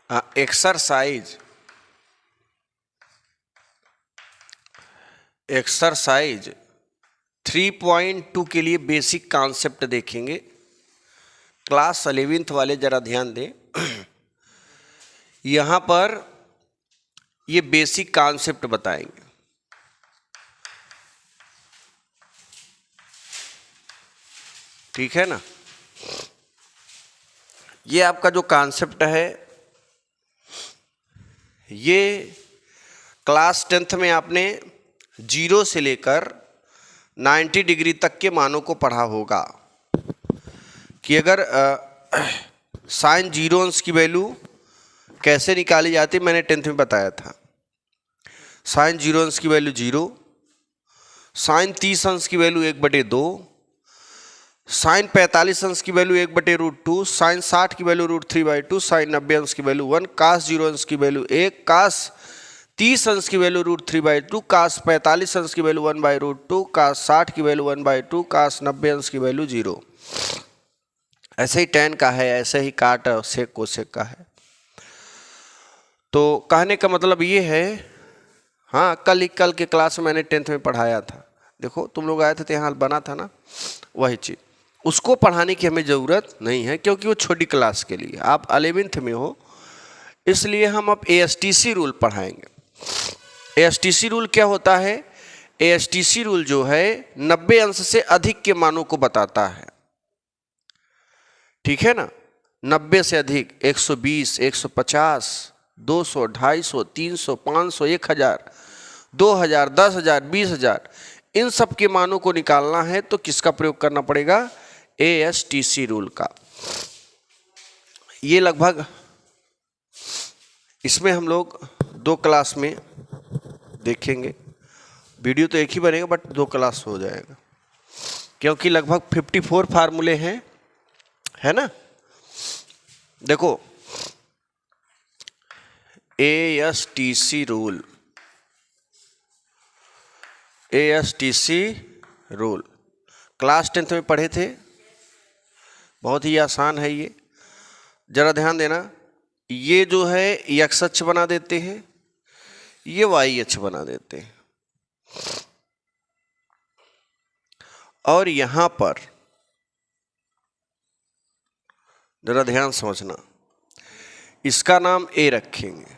Exercise 3.2 के लिए basic concept देखेंगे। क्लास 11th वाले जरा ध्यान दें। यहाँ पर ये बेसिक कॉन्सेप्ट बताएंगे। ठीक है ना। ये आपका जो कॉन्सेप्ट है ये क्लास 10th में आपने 0 से लेकर 90 डिग्री तक के मानों को पढ़ा होगा कि अगर साइन 0 अंश की वैल्यू कैसे निकाली जाती, मैंने 10th में बताया था। साइन 0 अंश की वैल्यू 0, साइन 30 अंश की वैल्यू 1/2, साइन 45 अंश की वैल्यू 1/√2, साइन 60 की वैल्यू √3/2, साइन 90 अंश की वैल्यू 1, कास 0 अंश की वैल्यू 1, कास 30 अंश की वैल्यू √3/2, कास 45 अंश की वैल्यू 1/√2, कास 60 की वैल्यू 1/2, कास 90 अंश की वैल्यू 0। ऐसे ही tan का है, ऐसे ही काट और सेक कोसेक का है। तो कहने का मतलब ये है, हाँ कल के क्लास में मैंने 10th में पढ़ाया था। देखो तुम लोग आए थे तो यहाँ बना था ना वही चीज़। उसको पढ़ाने की हमें ज़रूरत नहीं है क्योंकि वो छोटी क्लास के लिए। आप 11th में हो इसलिए हम अब ASTC रूल पढ़ाएंगे। ASTC रूल क्या होता है? ASTC रूल जो है 90 अंश से अधिक के मानों को बताता है। ठीक है ना। 90 से अधिक 120, 150, 200, 250, 300, 500, 1000, 2000, 10,000, 20,000 इन सब के मानों को निकालना है तो किसका प्रयोग करना पड़ेगा? ASTC रूल का। ये लगभग इसमें हम लोग 2 क्लास में देखेंगे। वीडियो तो एक ही बनेगा बट 2 क्लास हो जाएगा क्योंकि लगभग 54 फार्मूले हैं, है ना। देखो ASTC rule, ASTC rule class 10th में पढ़े थे। बहुत ही आसान है ये, जरा ध्यान देना। ये जो है x अक्ष बना देते हैं, ये y अक्ष बना देते हैं और यहां पर जरा ध्यान समझना, इसका नाम A रखेंगे,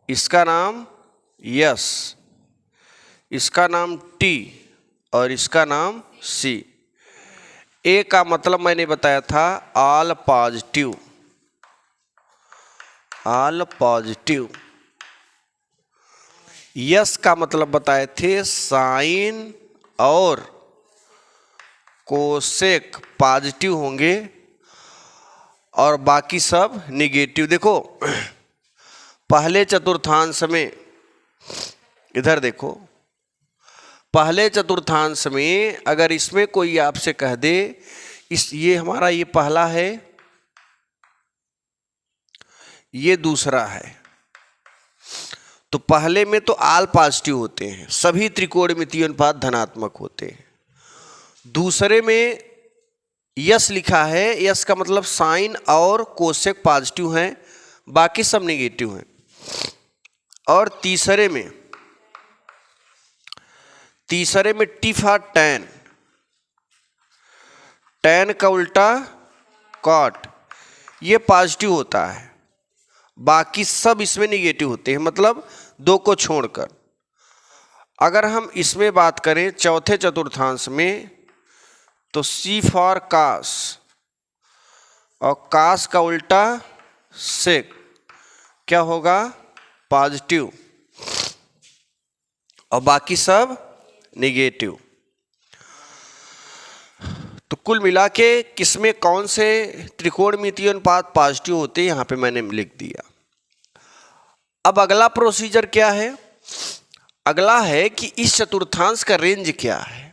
इसका नाम S, इसका नाम T और इसका नाम C। A का मतलब मैंने बताया था all positive, all positive. S का मतलब बताए थे साइन और कोसेक पॉजिटिव होंगे और बाकी सब निगेटिव। देखो पहले चतुर्थांश में, इधर देखो, पहले चतुर्थांश में अगर इसमें कोई आपसे कह दे ये हमारा ये पहला है, ये दूसरा है, तो पहले में तो ऑल पॉजिटिव होते हैं, सभी त्रिकोणमितीय अनुपात धनात्मक होते हैं। दूसरे में यस लिखा है, यस का मतलब साइन और कोसेक पॉजिटिव हैं, बाकी सब नेगेटिव हैं। और तीसरे में टी फॉर टैन, टैन का उल्टा कॉट, ये पॉजिटिव होता है, बाकी सब इसमें निगेटिव होते हैं, मतलब 2 को छोड़कर। अगर हम इसमें बात करें चौथे चतुर्थांश में तो सी फॉर कास और कास का उल्टा सेक, क्या होगा? पॉजिटिव और बाकी सब निगेटिव। तो कुल मिला के किसमें कौन से त्रिकोणमितीय अनुपात पॉजिटिव होते हैं, यहां पे मैंने लिख दिया। अब अगला प्रोसीजर क्या है? अगला है कि इस चतुर्थांश का रेंज क्या है।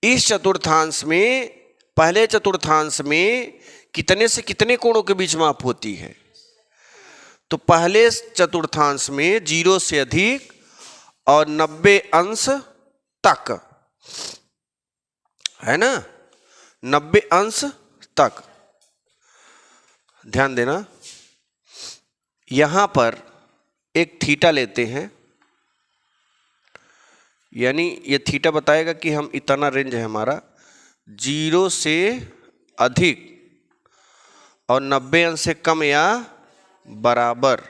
इस चतुर्थांश में, पहले चतुर्थांश में कितने से कितने कोणों के बीच माप होती है? तो पहले चतुर्थांश में 0 से अधिक और 90 अंश तक, है ना, 90 अंश तक। ध्यान देना, यहां पर एक थीटा लेते हैं, यानी ये थीटा बताएगा कि हम इतना रेंज है हमारा 0 से अधिक और 90 अंश से कम या बराबर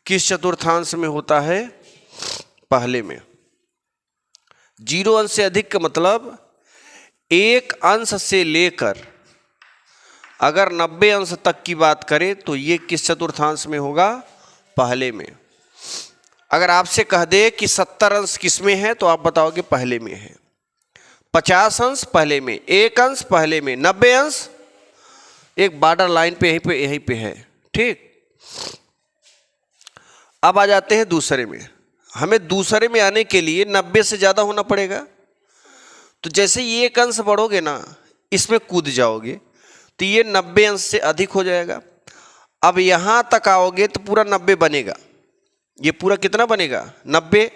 किस चतुर्थांश में होता है? पहले में। 0 अंश से अधिक का मतलब एक अंश से लेकर अगर 90 अंश तक की बात करें तो ये किस चतुर्थांश में होगा? पहले में। अगर आपसे कह दे कि 70 अंश किस में है तो आप बताओगे पहले में है, 50 अंश पहले में, 1 अंश पहले में, 90 अंश एक बॉर्डर लाइन पे यहीं पे है। ठीक, अब आ जाते हैं दूसरे में। हमें दूसरे में आने के लिए 90 से ज़्यादा होना पड़ेगा, तो जैसे ये 1 अंश बढ़ोगे ना, इसमें कूद जाओगे तो ये 90 अंश से अधिक हो जाएगा। अब यहाँ तक आओगे तो पूरा 90 बनेगा, ये पूरा कितना बनेगा? 90।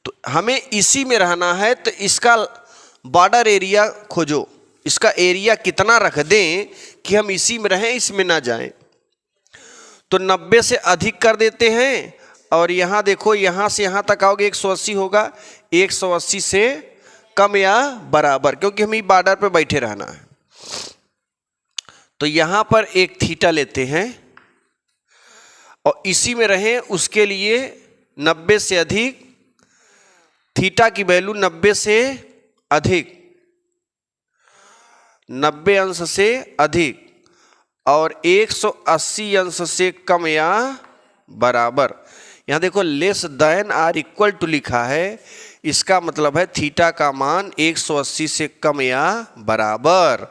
तो हमें इसी में रहना है, तो इसका बॉर्डर एरिया खोजो, इसका एरिया कितना रख दें कि हम इसी में रहें, इसमें ना जाएं। तो 90 से अधिक कर देते हैं, और यहाँ देखो यहाँ से यहाँ तक आओगे 180 होगा, 180 से कम या बराबर, क्योंकि हमें बॉर्डर पे बैठे रहना है। तो यहाँ पर एक थीटा लेते हैं और इसी में रहें, उसके लिए 90 से अधिक, थीटा की वैल्यू 90 से अधिक, 90 अंश से अधिक और 180 अंश से कम या बराबर। यहाँ देखो less than or equal to लिखा है, इसका मतलब है थीटा का मान 180 से कम या बराबर,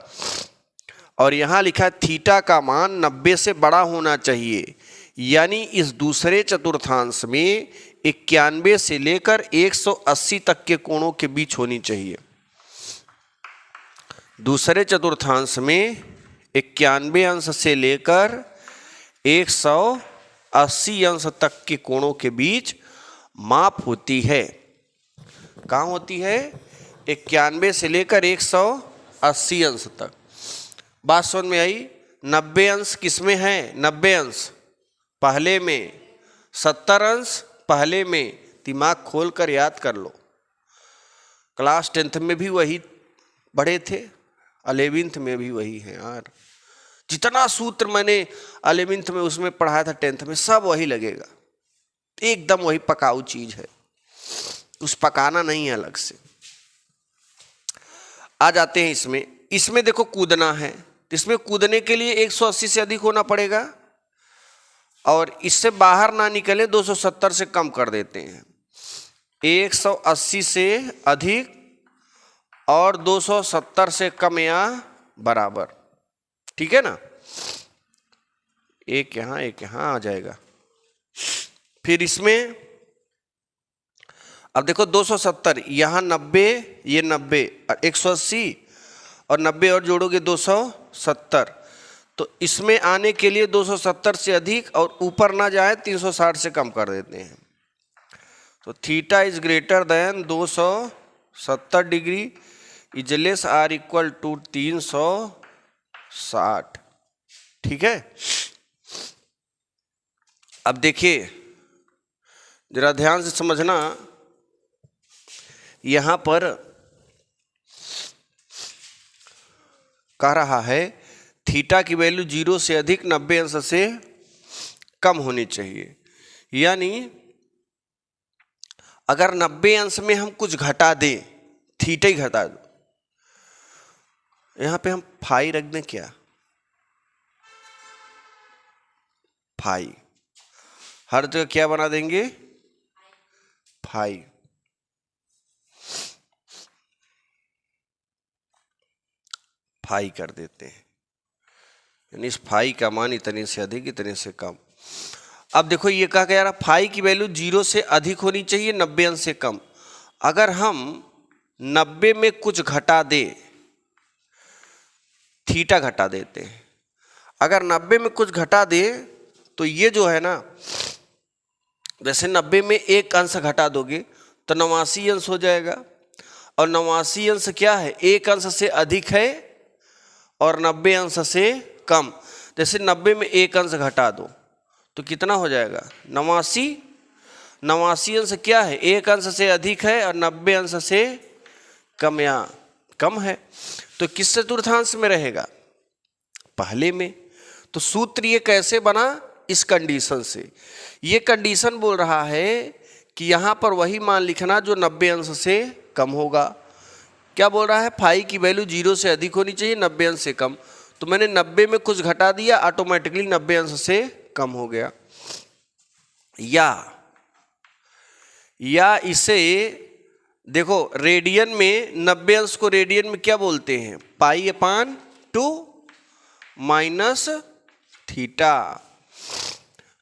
और यहाँ लिखा है थीटा का मान 90 से बड़ा होना चाहिए, यानी इस दूसरे चतुर्थांश में 91 से लेकर 180 तक के कोणों के बीच होनी चाहिए। दूसरे चतुर्थांश में 91 अंश से लेकर 180 अंश तक के कोणों के बीच माप होती है। कहाँ होती है? 91 से लेकर 180 अंश तक। बात समझ में आई? 90 अंश किस में है? 90 अंश पहले में, 70 अंश पहले में। दिमाग खोल कर याद कर लो, क्लास 10th में भी वही पढ़े थे, 11th में भी वही है यार। जितना सूत्र मैंने 11th में उसमें पढ़ाया था 10th में सब वही लगेगा, एकदम वही पकाऊ चीज है, उस पकाना नहीं है अलग से। आ जाते हैं इसमें। इसमें देखो कूदना है, इसमें कूदने के लिए 180 से अधिक होना पड़ेगा, और इससे बाहर ना निकले 270 से कम कर देते हैं। 180 से अधिक और 270 से कम या बराबर, ठीक है ना? एक यहाँ आ जाएगा। फिर इसमें अब देखो 270, यहाँ 90, ये 90, 180 और 90 और जोड़ोगे 270, तो इसमें आने के लिए 270 से अधिक और ऊपर ना जाए 360 से कम कर देते हैं। तो theta is greater than 270 degree is less or equal to 360, ठीक है? अब देखिए जरा ध्यान से समझना, यहां पर कह रहा है थीटा की वैल्यू 0 से अधिक 90 अंश से कम होनी चाहिए, यानी अगर 90 अंश में हम कुछ घटा दें, थीटा ही घटा दो, यहां पे हम फाई रख दें, क्या फाई, हर जगह क्या बना देंगे? फाई। फाई कर देते हैं, यानी इस फाई का मान इतने से अधिक इतने से कम। अब देखो ये कहा गया रहा फाई की वैल्यू 0 से अधिक होनी चाहिए 90 अंश से कम। अगर हम 90 में कुछ घटा दें, थीटा घटा देते हैं, अगर 90 में कुछ घटा दें तो ये जो है ना, जैसे 90 में एक अंश घटा दोगे तो 89 अंश हो जाएगा, और 89 अंश क्या है? एक अंश से अधिक है और 90 अंश से कम। जैसे 90 में एक अंश घटा दो तो कितना हो जाएगा 89। 89 अंश क्या है, एक अंश से अधिक है और 90 अंश से कम या कम है। तो किस चतुर्थांश में रहेगा, पहले में। तो सूत्र ये कैसे बना, इस कंडीशन से। ये कंडीशन बोल रहा है कि यहाँ पर वही मान लिखना जो 90 अंश से कम होगा। क्या बोल रहा है, फाई की वैल्यू 0 से अधिक होनी चाहिए, 90 अंश से कम। तो मैंने 90 में कुछ घटा दिया, ऑटोमेटिकली 90 अंश से कम हो गया। या इसे देखो, रेडियन में 90 अंश को रेडियन में क्या बोलते हैं, पाई अपान 2 माइनस थीटा।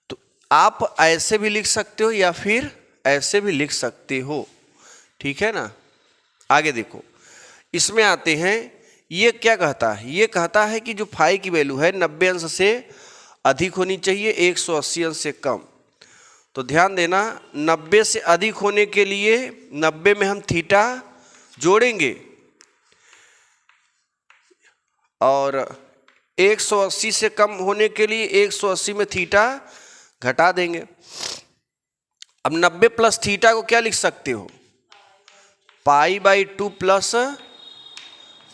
तो आप ऐसे भी लिख सकते हो या फिर ऐसे भी लिख सकते हो, ठीक है ना। आगे देखो, इसमें आते हैं। ये क्या कहता है, ये कहता है कि जो फाई की वैल्यू है 90 अंश से अधिक होनी चाहिए, 180 अंश से कम। तो ध्यान देना, 90 से अधिक होने के लिए 90 में हम थीटा जोड़ेंगे और 180 से कम होने के लिए 180 में थीटा घटा देंगे। अब 90 प्लस थीटा को क्या लिख सकते हो, पाई बाई 2 प्लस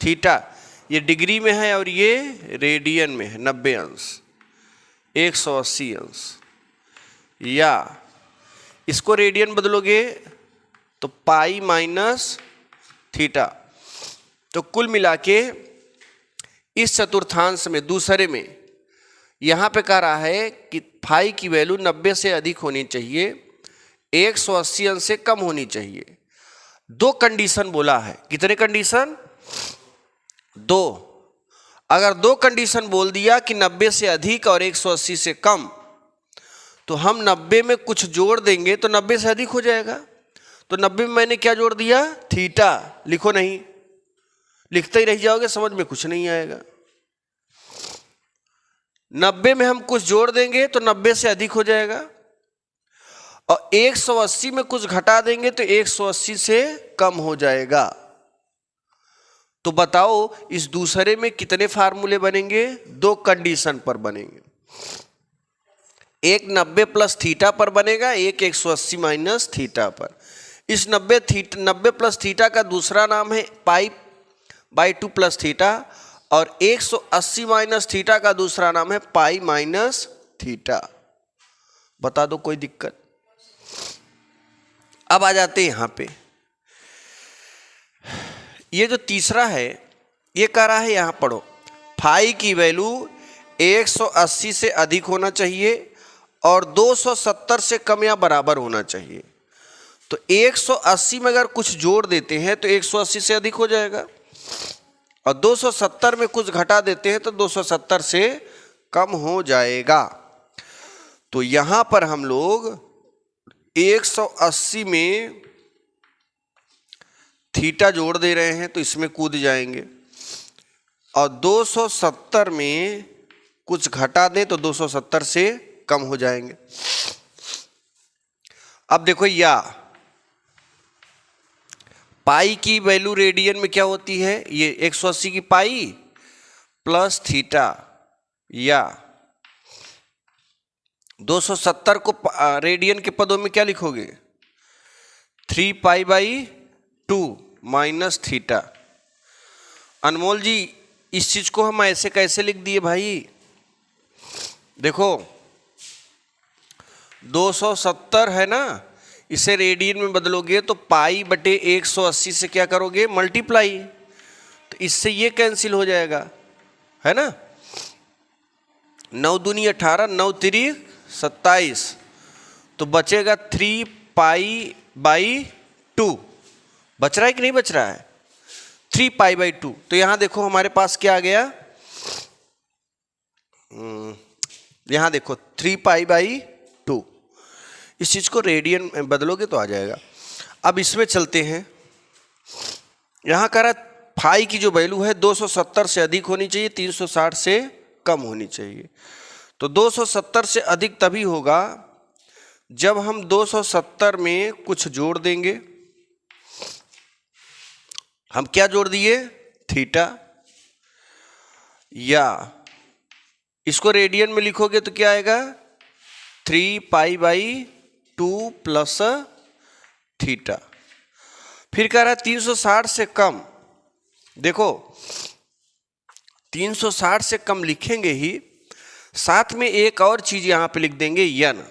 थीटा। ये डिग्री में है और ये रेडियन में है, 90 अंश 180 अंश। या इसको रेडियन बदलोगे तो पाई माइनस थीटा। तो कुल मिला के इस चतुर्थांश में दूसरे में यहाँ पे कह रहा है कि फाई की वैल्यू 90 से अधिक होनी चाहिए, 180 अंश से कम होनी चाहिए। दो कंडीशन बोला है, कितने कंडीशन, 2। अगर दो कंडीशन बोल दिया कि 90 से अधिक और 180 से कम, तो हम 90 में कुछ जोड़ देंगे तो 90 से अधिक हो जाएगा। तो 90 में मैंने क्या जोड़ दिया, थीटा। लिखो नहीं, लिखते ही रह जाओगे, समझ में कुछ नहीं आएगा। 90 में हम कुछ जोड़ देंगे तो 90 से अधिक हो जाएगा और 180 में कुछ घटा देंगे तो 180 से कम हो जाएगा। तो बताओ इस दूसरे में कितने फार्मूले बनेंगे, 2 कंडीशन पर बनेंगे। एक 90 प्लस थीटा पर बनेगा, एक 180 माइनस थीटा पर। इस 90 प्लस थीटा का दूसरा नाम है पाई बाई 2 प्लस थीटा और 180 माइनस थीटा का दूसरा नाम है पाई माइनस थीटा। बता दो कोई दिक्कत। अब आ जाते हैं यहां पे, ये जो तीसरा है ये कह रहा है, यहां पढ़ो, फाई की वैल्यू 180 से अधिक होना चाहिए और 270 से कम या बराबर होना चाहिए। तो 180 में अगर कुछ जोड़ देते हैं तो 180 से अधिक हो जाएगा और 270 में कुछ घटा देते हैं तो 270 से कम हो जाएगा। तो यहां पर हम लोग 180 में थीटा जोड़ दे रहे हैं तो इसमें कूद जाएंगे और 270 में कुछ घटा दें तो 270 से कम हो जाएंगे। अब देखो, या पाई की वैल्यू रेडियन में क्या होती है, ये 180 की पाई प्लस थीटा, या 270 को रेडियन के पदों में क्या लिखोगे, 3 पाई बाई 2 माइनस थीटा। अनमोल जी, इस चीज को हम ऐसे कैसे लिख दिए भाई, देखो 270 है ना, इसे रेडियन में बदलोगे तो पाई बटे 180 से क्या करोगे, मल्टीप्लाई। तो इससे ये कैंसिल हो जाएगा, है ना। 9 दूनी 18, 9 तिरी 27, तो बचेगा 3 पाई बाई 2। बच रहा है कि नहीं बच रहा है, 3 पाई बाई 2। तो यहां देखो हमारे पास क्या आ गया, यहां देखो 3 पाई बाई 2। इस चीज को रेडियन में बदलोगे तो आ जाएगा। अब इसमें चलते हैं, यहां कह रहा फाई की जो वैल्यू है 270 से अधिक होनी चाहिए, 360 से कम होनी चाहिए। तो 270 से अधिक तभी होगा जब हम 270 में कुछ जोड़ देंगे। हम क्या जोड़ दिए, थीटा। या इसको रेडियन में लिखोगे तो क्या आएगा 3π/2 प्लस थीटा। फिर कह रहा है 360 से कम। देखो 360 से कम लिखेंगे ही, साथ में एक और चीज यहां पे लिख देंगे यन।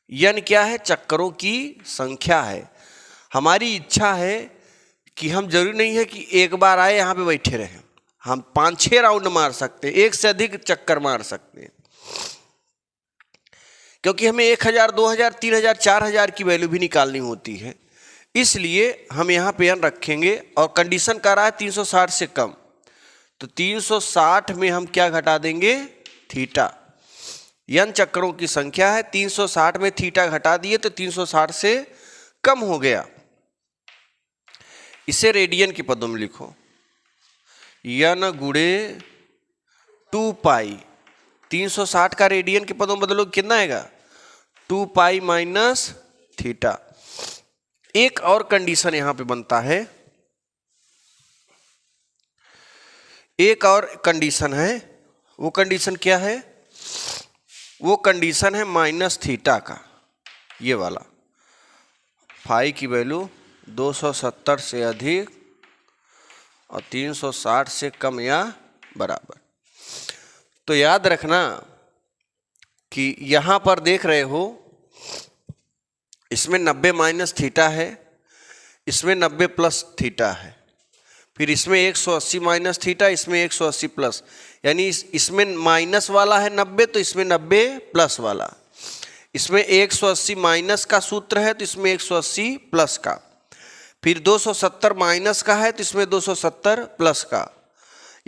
यन क्या है? चक्करों की संख्या है। हमारी इच्छा है कि हम जरूरी नहीं है कि एक बार आए यहां पे बैठे रहें, हम 5-6 राउंड मार सकते हैं, एक से अधिक चक्कर मार सकते हैं, क्योंकि हमें 1000, 2000, 3000, 4000 की वैल्यू भी निकालनी होती है। इसलिए हम यहाँ पे n रखेंगे और कंडीशन कर रहा है 360 से कम, तो 360 में हम क्या घटा देंगे? थीटा। n चक्करों की संख्या है, 360 में थीटा घटा दिए तो 360 से कम हो गया। इसे रेडियन के पदों में लिखो, n गुणे 2π। 360 का रेडियन के पदों में बदलो, कितना आएगा? 2π माइनस थीटा। एक और कंडीशन यहां पे बनता है, एक और कंडीशन है। वो कंडीशन क्या है? वो कंडीशन है माइनस थीटा का, ये वाला। फाई की वैल्यू 270 से अधिक और 360 से कम या बराबर। तो याद रखना कि यहां पर देख रहे हो, इसमें 90 माइनस थीटा है, इसमें 90 प्लस थीटा है, फिर इसमें 180 माइनस थीटा, इसमें 180 प्लस, यानी इसमें माइनस वाला है 90 तो इसमें 90 प्लस वाला। इसमें 180 माइनस का सूत्र है तो इसमें 180 प्लस का, फिर 270 माइनस का है तो इसमें 270 प्लस का,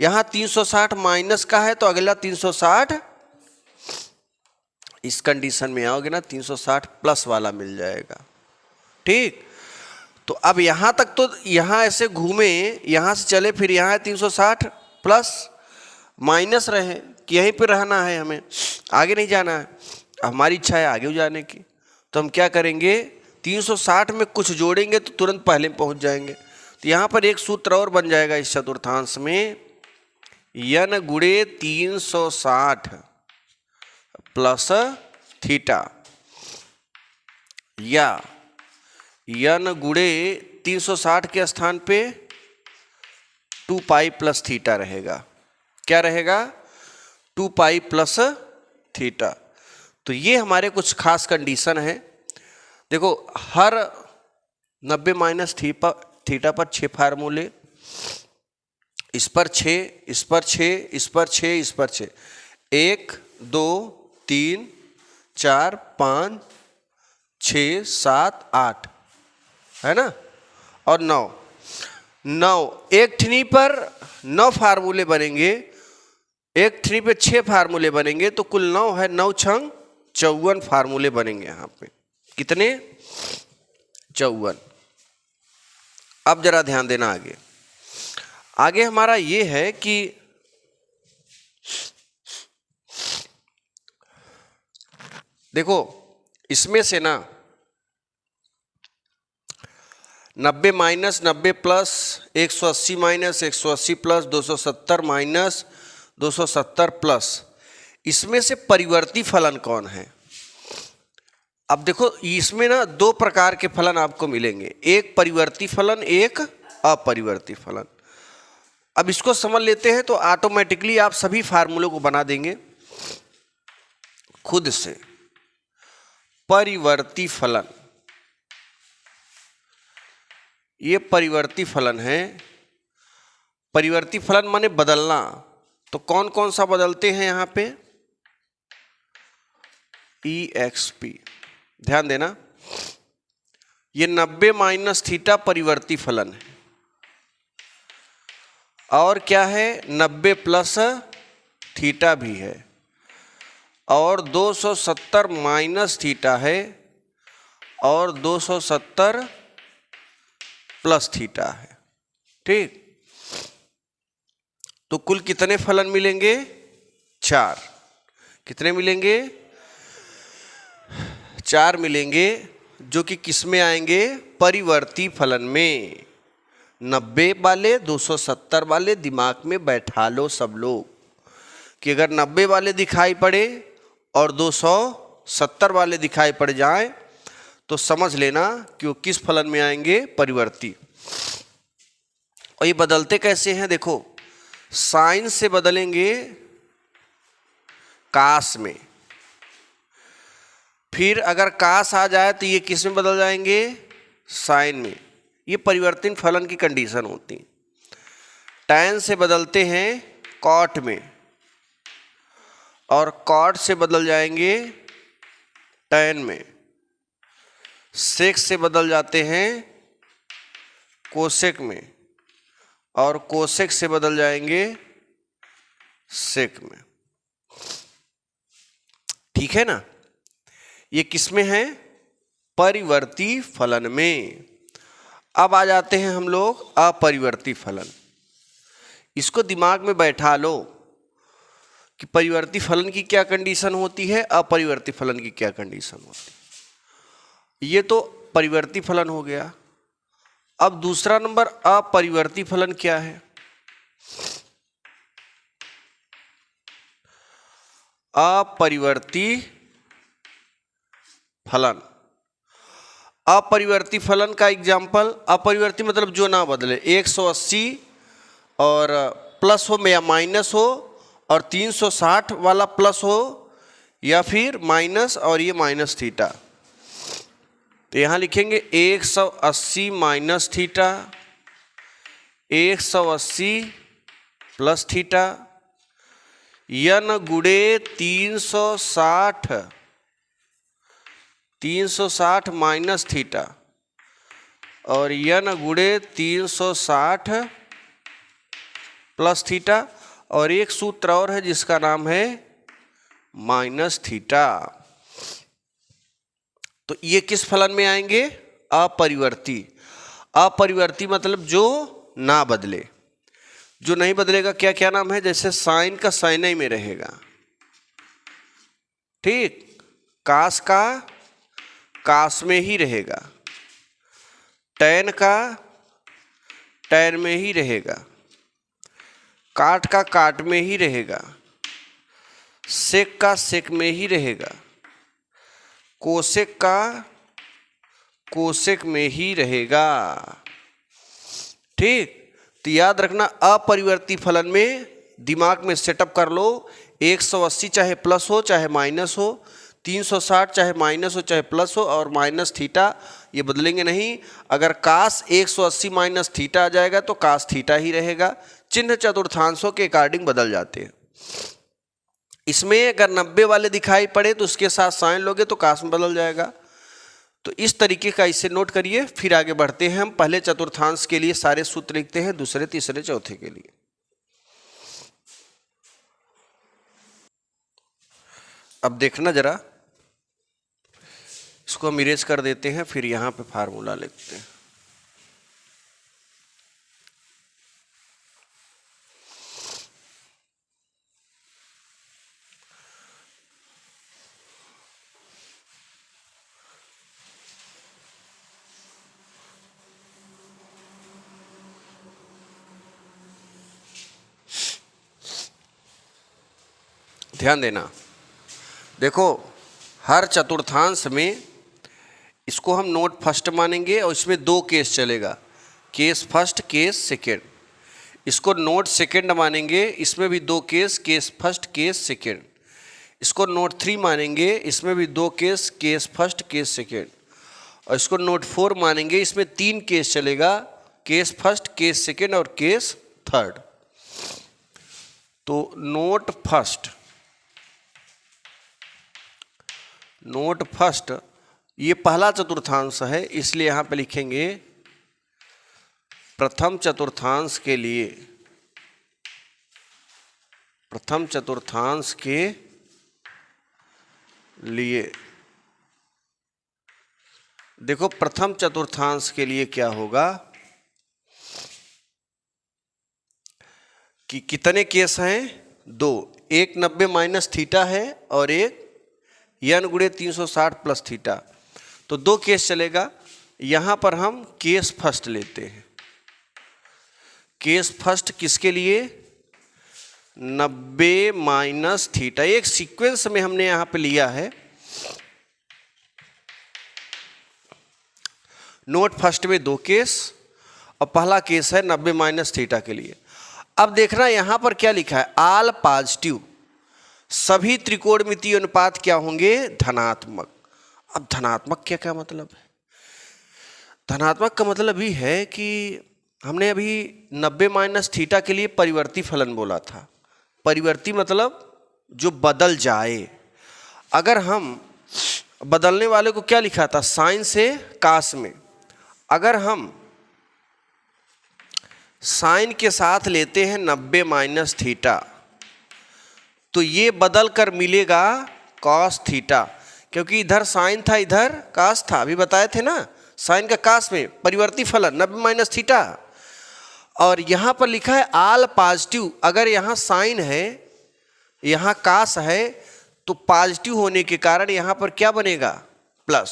यहाँ 360 माइनस का है तो अगला 360। इस कंडीशन में आओगे ना 360 प्लस वाला मिल जाएगा। ठीक, तो अब यहां तक तो यहां ऐसे घूमे, यहां से चले, फिर यहां 360 प्लस माइनस रहे कि यहीं पे रहना है, हमें आगे नहीं जाना है। हमारी इच्छा है आगे जाने की, तो हम क्या करेंगे? 360 में कुछ जोड़ेंगे तो तुरंत पहले पहुंच जाएंगे। तो यहां पर एक सूत्र और बन जाएगा इस चतुर्थांश में, n गुणे 360 प्लस थीटा, या n गुणे 360 के स्थान पे 2π प्लस थीटा रहेगा। क्या रहेगा? 2π प्लस थीटा। तो ये हमारे कुछ खास कंडीशन है। देखो, हर 90 माइनस थीटा पर 6 फार्मूले, इस पर 6, इस पर 6, इस पर 6, इस पर 6, 1 2 3 4 5 6 7 8 है ना, और 9 एक ठनी पर 9 फार्मूले बनेंगे, एक ठनी पे 6 फार्मूले बनेंगे, तो कुल 9 है, 9 छंग 54 फार्मूले बनेंगे यहाँ पे। कितने? 54। अब जरा ध्यान देना आगे। आगे हमारा ये है कि देखो, इसमें से ना 90 minus 90 plus 180 minus 180 plus 270 minus 270 plus, इसमें से परिवर्ती फलन कौन है? अब देखो, इसमें ना 2 प्रकार के फलन आपको मिलेंगे, एक परिवर्ती फलन, एक अपरिवर्ती फलन। अब इसको समझ लेते हैं तो ऑटोमेटिकली आप सभी फार्मूलों को बना देंगे खुद से। परिवर्ती फलन, ये परिवर्ती फलन है। परिवर्ती फलन माने बदलना। तो कौन कौन सा बदलते हैं यहां पे? EXP। ध्यान देना, ये 90 माइनस थीटा परिवर्ती फलन है, और क्या है? 90 प्लस थीटा भी है, और 270 माइनस थीटा है, और 270 प्लस थीटा है। ठीक, तो कुल कितने फलन मिलेंगे? 4। कितने मिलेंगे? 4 मिलेंगे, जो कि किस में आएंगे? परिवर्ती फलन में। 90 वाले 270 वाले दिमाग में बैठा लो सब लोग, कि अगर 90 वाले दिखाई पड़े और 270 वाले दिखाई पड़ जाएं तो समझ लेना कि वो किस फलन में आएंगे, परिवर्ती। और ये बदलते कैसे हैं, देखो साइन से बदलेंगे कास में, फिर अगर कास आ जाए तो ये किस में बदल जाएंगे, साइन में। ये परिवर्तन फलन की कंडीशन होती। टैन से बदलते हैं कॉट में, और कॉट से बदल जाएंगे टैन में। सेक से बदल जाते हैं कोसेक में, और कोसेक से बदल जाएंगे सेक में। ठीक है ना। ये किस में है, परिवर्ती फलन में। अब आ जाते हैं हम लोग अपरिवर्ती फलन। इसको दिमाग में बैठा लो कि परिवर्ती फलन की क्या कंडीशन होती है, अपरिवर्ती फलन की क्या कंडीशन होती है। ये तो परिवर्ती फलन हो गया। अब दूसरा नंबर अपरिवर्ती फलन क्या है। अपरिवर्ती फलन, अपरिवर्ती फलन का एग्जाम्पल, अपरिवर्ती मतलब जो ना बदले, 180 और प्लस हो या माइनस हो, और 360 वाला प्लस हो, या फिर माइनस और ये माइनस थीटा। तो यहाँ लिखेंगे 180 माइनस थीटा, 180 प्लस थीटा, यन गुणे 360 माइनस थीटा, और यन गुणे 360 प्लस थीटा, और एक सूत्र और है जिसका नाम है माइनस थीटा। तो ये किस फलन में आएंगे, अपरिवर्ती। अपरिवर्ती मतलब जो ना बदले, जो नहीं बदलेगा क्या क्या नाम है, जैसे साइन का साइन ही में रहेगा, ठीक, कास का कास में ही रहेगा, टैन का टैन में ही रहेगा, काट का काट में ही रहेगा, सेक का सेक में ही रहेगा, कोसेक का कोसेक में ही रहेगा। ठीक। तो याद रखना अपरिवर्ती फलन में दिमाग में सेटअप कर लो, 180 चाहे प्लस हो चाहे माइनस हो, 360 चाहे माइनस हो चाहे प्लस हो, और माइनस थीटा ये बदलेंगे नहीं। अगर कास 180 माइनस थीटा आ जाएगा तो कास थीटा ही रहेगा। चिन्ह चतुर्थांशों के अकॉर्डिंग बदल जाते हैं। इसमें अगर 90 वाले दिखाई पड़े तो उसके साथ साइन लोगे तो कास में बदल जाएगा। तो इस तरीके का इसे नोट करिए, फिर आगे बढ़ते हैं। हम पहले चतुर्थांश के लिए सारे सूत्र लिखते हैं, दूसरे तीसरे चौथे के लिए। अब देखना जरा, इसको हम इरेज कर देते हैं, फिर यहां पे फार्मूला लिखते हैं। ध्यान देना, देखो हर चतुर्थांश में इसको हम नोट फर्स्ट मानेंगे और इसमें दो केस चलेगा, केस फर्स्ट केस सेकेंड। इसको नोट सेकेंड मानेंगे, इसमें भी दो case, case first case second. इसको नोट 3 मानेंगे, इसमें भी दो case, case first case second. और इसको नोट 4 मानेंगे, इसमें 3 केस चलेगा, केस फर्स्ट केस सेकेंड और केस थर्ड। तो नोट फर्स्ट ये पहला चतुर्थांश है, इसलिए यहां पे लिखेंगे प्रथम चतुर्थांश के लिए, प्रथम चतुर्थांश के लिए। देखो प्रथम चतुर्थांश के लिए क्या होगा कि कितने केस हैं, 2, एक 90 माइनस थीटा है और एक यन गुणे 360 प्लस थीटा। तो 2 केस चलेगा। यहां पर हम केस फर्स्ट लेते हैं। केस फर्स्ट किसके लिए, 90 माइनस थीटा। एक सीक्वेंस में हमने यहां पे लिया है। नोट फर्स्ट में 2 केस और पहला केस है 90 माइनस थीटा के लिए। अब देखना यहां पर क्या लिखा है, ऑल पॉजिटिव, सभी त्रिकोणमितीय अनुपात क्या होंगे, धनात्मक। अब धनात्मक क्या क्या मतलब है? धनात्मक का मतलब ही है कि हमने अभी 90 माइनस थीटा के लिए परिवर्ती फलन बोला था। परिवर्ती मतलब जो बदल जाए। अगर हम बदलने वाले को क्या लिखा था, साइन से कास में, अगर हम साइन के साथ लेते हैं 90 माइनस थीटा तो ये बदल कर मिलेगा कॉस थीटा, क्योंकि इधर साइन था इधर कास था। अभी बताए थे ना, साइन का कास में परिवर्ती फलन 90 माइनस थीटा। और यहाँ पर लिखा है ऑल पॉजिटिव, अगर यहाँ साइन है यहाँ कास है तो पॉजिटिव होने के कारण यहाँ पर क्या बनेगा, प्लस।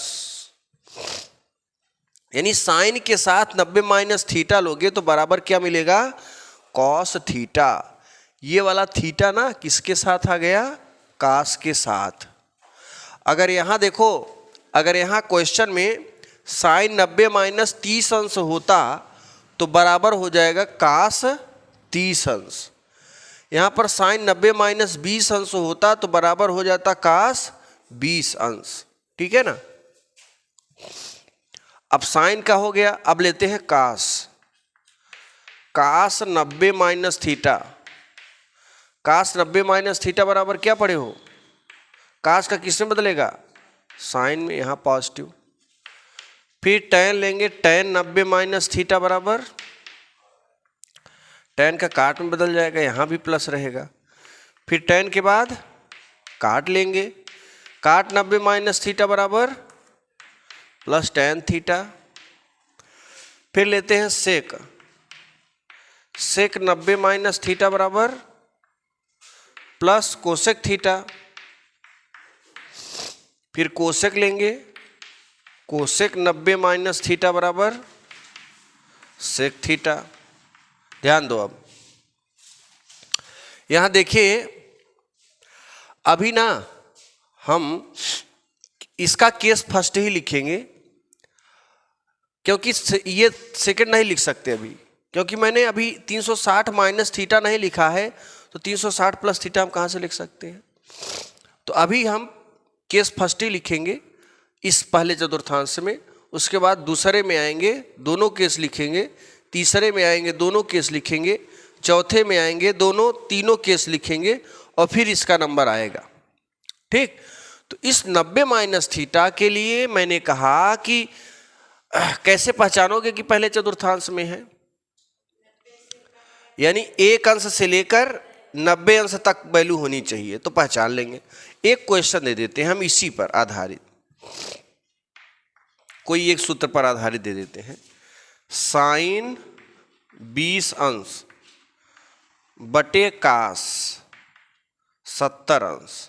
यानी साइन के साथ 90 माइनस थीटा लोगे तो बराबर क्या मिलेगा, कॉस थीटा। ये वाला थीटा ना किसके साथ आ गया, कास के साथ। अगर यहाँ देखो, अगर यहाँ क्वेश्चन में साइन 90 माइनस 30 अंश होता तो बराबर हो जाएगा कास 30 अंश। यहाँ पर साइन 90 माइनस 20 अंश होता तो बराबर हो जाता कास 20 अंश। ठीक है ना। अब साइन का हो गया, अब लेते हैं कास। कास 90 माइनस थीटा, कास 90 माइनस थीटा बराबर क्या पढ़े हो, कास का किसमें बदलेगा, साइन में, यहाँ पॉजिटिव। फिर टैन लेंगे, टैन 90 माइनस थीटा बराबर, टैन का काट में बदल जाएगा, यहाँ भी प्लस रहेगा। फिर टैन के बाद काट लेंगे, काट 90 माइनस थीटा बराबर प्लस टैन थीटा। फिर लेते हैं सेक, सेक 90 माइनस थीटा बराबर प्लस कोसेक थीटा। फिर कोसेक लेंगे, कोसेक 90 माइनस थीटा बराबर सेक थीटा। ध्यान दो, अब यहां देखिए, अभी ना हम इसका केस फर्स्ट ही लिखेंगे, क्योंकि ये सेकंड नहीं लिख सकते अभी, क्योंकि मैंने अभी 360 माइनस थीटा नहीं लिखा है, तो 360 प्लस थीटा हम कहाँ से लिख सकते हैं। तो अभी हम केस फर्स्ट ही लिखेंगे इस पहले चतुर्थांश में, उसके बाद दूसरे में आएंगे दोनों केस लिखेंगे, तीसरे में आएंगे दोनों केस लिखेंगे, चौथे में आएंगे तीनों केस लिखेंगे, और फिर इसका नंबर आएगा। ठीक। तो इस 90 माइनस थीटा के लिए मैंने कहा कि कैसे पहचानोगे कि पहले चतुर्थांश में है, यानी 1 अंश से लेकर 90 अंश तक वैल्यू होनी चाहिए, तो पहचान लेंगे। एक क्वेश्चन दे देते हैं हम इसी पर आधारित, कोई एक सूत्र पर आधारित दे देते हैं। साइन 20 अंश बटे कास 70 अंश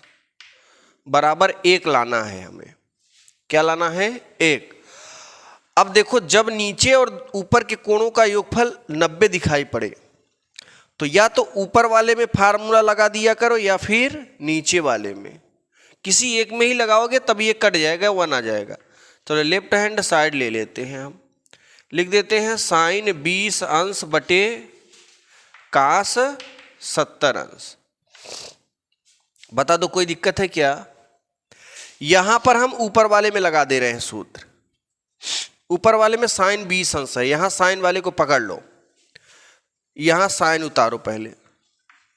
बराबर 1 लाना है हमें। क्या लाना है, 1। अब देखो, जब नीचे और ऊपर के कोणों का योगफल 90 दिखाई पड़े तो या तो ऊपर वाले में फार्मूला लगा दिया करो या फिर नीचे वाले में, किसी एक में ही लगाओगे तब ये कट जाएगा, 1 आ जाएगा। तो लेफ्ट हैंड साइड ले लेते हैं, हम लिख देते हैं साइन 20 अंश बटे कास 70 अंश। बता दो कोई दिक्कत है क्या। यहां पर हम ऊपर वाले में लगा दे रहे हैं सूत्र, ऊपर वाले में साइन 20 अंश है, यहां साइन वाले को पकड़ लो, यहां साइन उतारो पहले,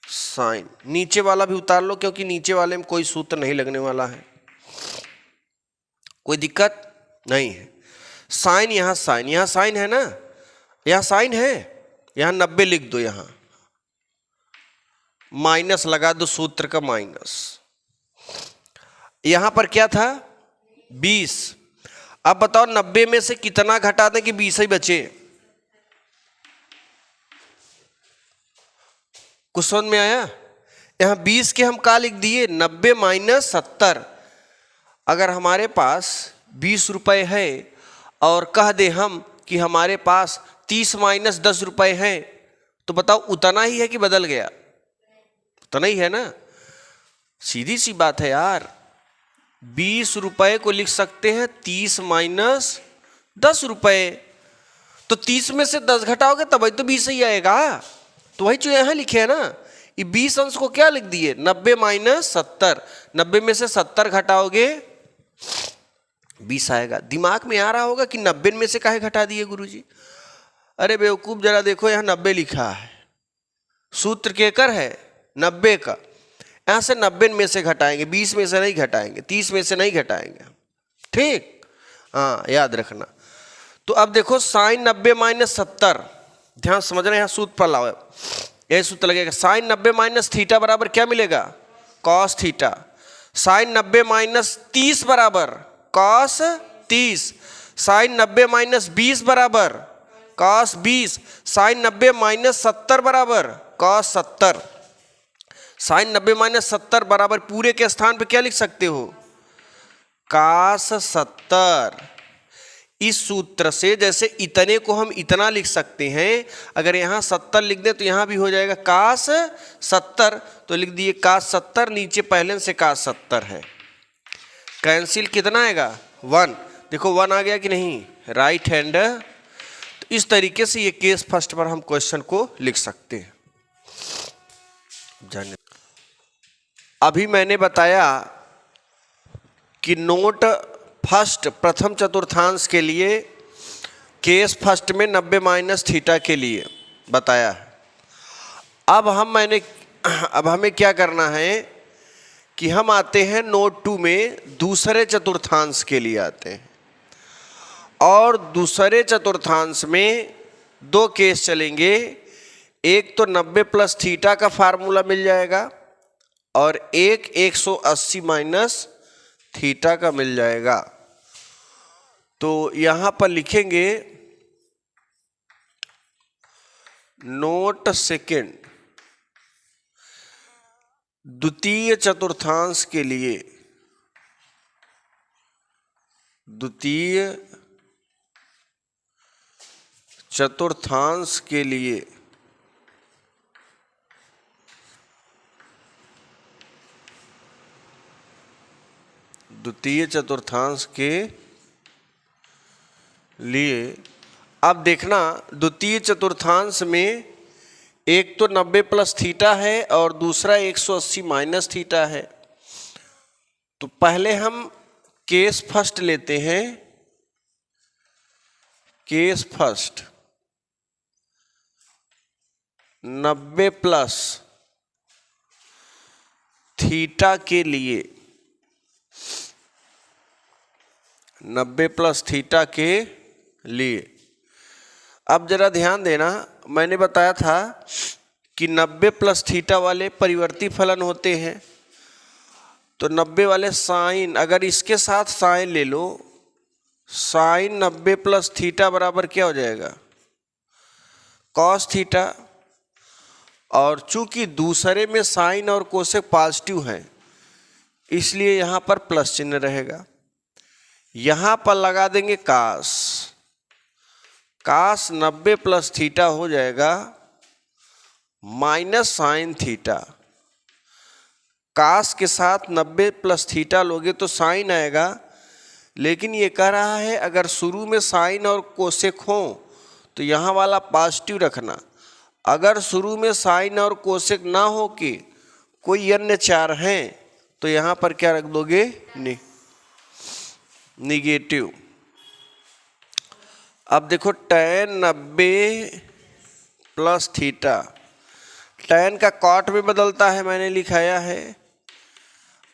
साइन नीचे वाला भी उतार लो, क्योंकि नीचे वाले में कोई सूत्र नहीं लगने वाला है, कोई दिक्कत नहीं है। साइन यहां साइन है ना, यहां साइन है, यहां 90 लिख दो, यहां माइनस लगा दो, सूत्र का माइनस। यहां पर क्या था, 20। अब बताओ 90 में से कितना घटा दें कि 20 ही बचे, कुछ समझ में आया। यहां 20 के हम क्या लिख दिए, 90 माइनस 70। अगर हमारे पास 20 रुपए है और कह दे हम कि हमारे पास 30 माइनस 10 रुपए हैं, तो बताओ उतना ही है कि बदल गया, तो नहीं है ना, सीधी सी बात है यार। 20 रुपए को लिख सकते हैं 30 माइनस 10 रुपए, तो 30 में से 10 घटाओगे तब तो 20 ही आएगा। तो वही जो यहाँ लिखे है ना, ये 20 अंश को क्या लिख दिए, 90 माइनस 70, 90 में से 70 घटाओगे 20 आएगा। दिमाग में आ रहा होगा कि 90 में से काहे घटा दिए गुरुजी। अरे बेवकूफ, जरा देखो यहाँ 90 लिखा है, सूत्र केकर है 90 का, यहाँ से 90 में से घटाएंगे, 20 में से नहीं घटाएंगे, 30 में से नहीं घटाएंगे, ठीक, हाँ याद रखना। तो अब देखो साइन 90 माइनस 70, ध्यान समझ रहे हैं, यहाँ सूत्र पर लाओ, यही सूत्र लगेगा। साइन 90 माइनस थीटा बराबर क्या मिलेगा, कॉस थीटा। साइन 90 माइनस 30 बराबर कॉस 30। साइन 90 माइनस 20 बराबर कॉस 20। साइन 90 माइनस 70 बराबर कॉस 70। साइन 90 माइनस 70 बराबर पूरे के स्थान पे क्या लिख सकते हो, कॉस 70। इस सूत्र से जैसे इतने को हम इतना लिख सकते हैं, अगर यहाँ 70 लिख दें तो यहाँ भी हो जाएगा कॉस 70, तो लिख दिए कॉस 70, नीचे पहले से कॉस 70 है, कैंसिल कितना आएगा 1। देखो 1 आ गया कि नहीं, राइट हैंड। तो इस तरीके से ये केस फर्स्ट पर हम क्वेश्चन को लिख सकते हैं। अभी मैंने बताया कि नोट फर्स्ट प्रथम चतुर्थांश के लिए केस फर्स्ट में 90 माइनस थीटा के लिए बताया है। अब हमें क्या करना है कि हम आते हैं नोट 2 में दूसरे चतुर्थांश के लिए आते हैं, और दूसरे चतुर्थांश में 2 केस चलेंगे। एक तो 90 प्लस थीटा का फार्मूला मिल जाएगा, और एक 180 माइनस थीटा का मिल जाएगा। तो यहां पर लिखेंगे नोट सेकेंड द्वितीय चतुर्थांश के लिए, द्वितीय चतुर्थांश के लिए द्वितीय चतुर्थांश के लिए अब देखना, द्वितीय चतुर्थांश में एक तो 90 प्लस थीटा है और दूसरा 180 माइनस थीटा है। तो पहले हम केस फर्स्ट लेते हैं, केस फर्स्ट 90 प्लस थीटा के लिए, 90 प्लस थीटा के लिए। अब जरा ध्यान देना, मैंने बताया था कि 90 प्लस थीटा वाले परिवर्ती फलन होते हैं। तो 90 वाले साइन, अगर इसके साथ साइन ले लो, साइन 90 प्लस थीटा बराबर क्या हो जाएगा, कॉस थीटा। और चूंकि दूसरे में साइन और कोसेक पॉजिटिव हैं, इसलिए यहाँ पर प्लस चिन्ह रहेगा। यहाँ पर लगा देंगे कास, कास 90 प्लस थीटा हो जाएगा माइनस साइन थीटा। कास के साथ 90 प्लस थीटा लोगे तो साइन आएगा, लेकिन ये कह रहा है अगर शुरू में साइन और कोसेक हो तो यहाँ वाला पॉजिटिव रखना। अगर शुरू में साइन और कोसेक ना हो कि कोई अन्य चार हैं तो यहाँ पर क्या रख दोगे, निगेटिव। अब देखो tan 90 प्लस थीटा, tan का कॉट में बदलता है, मैंने लिखाया है।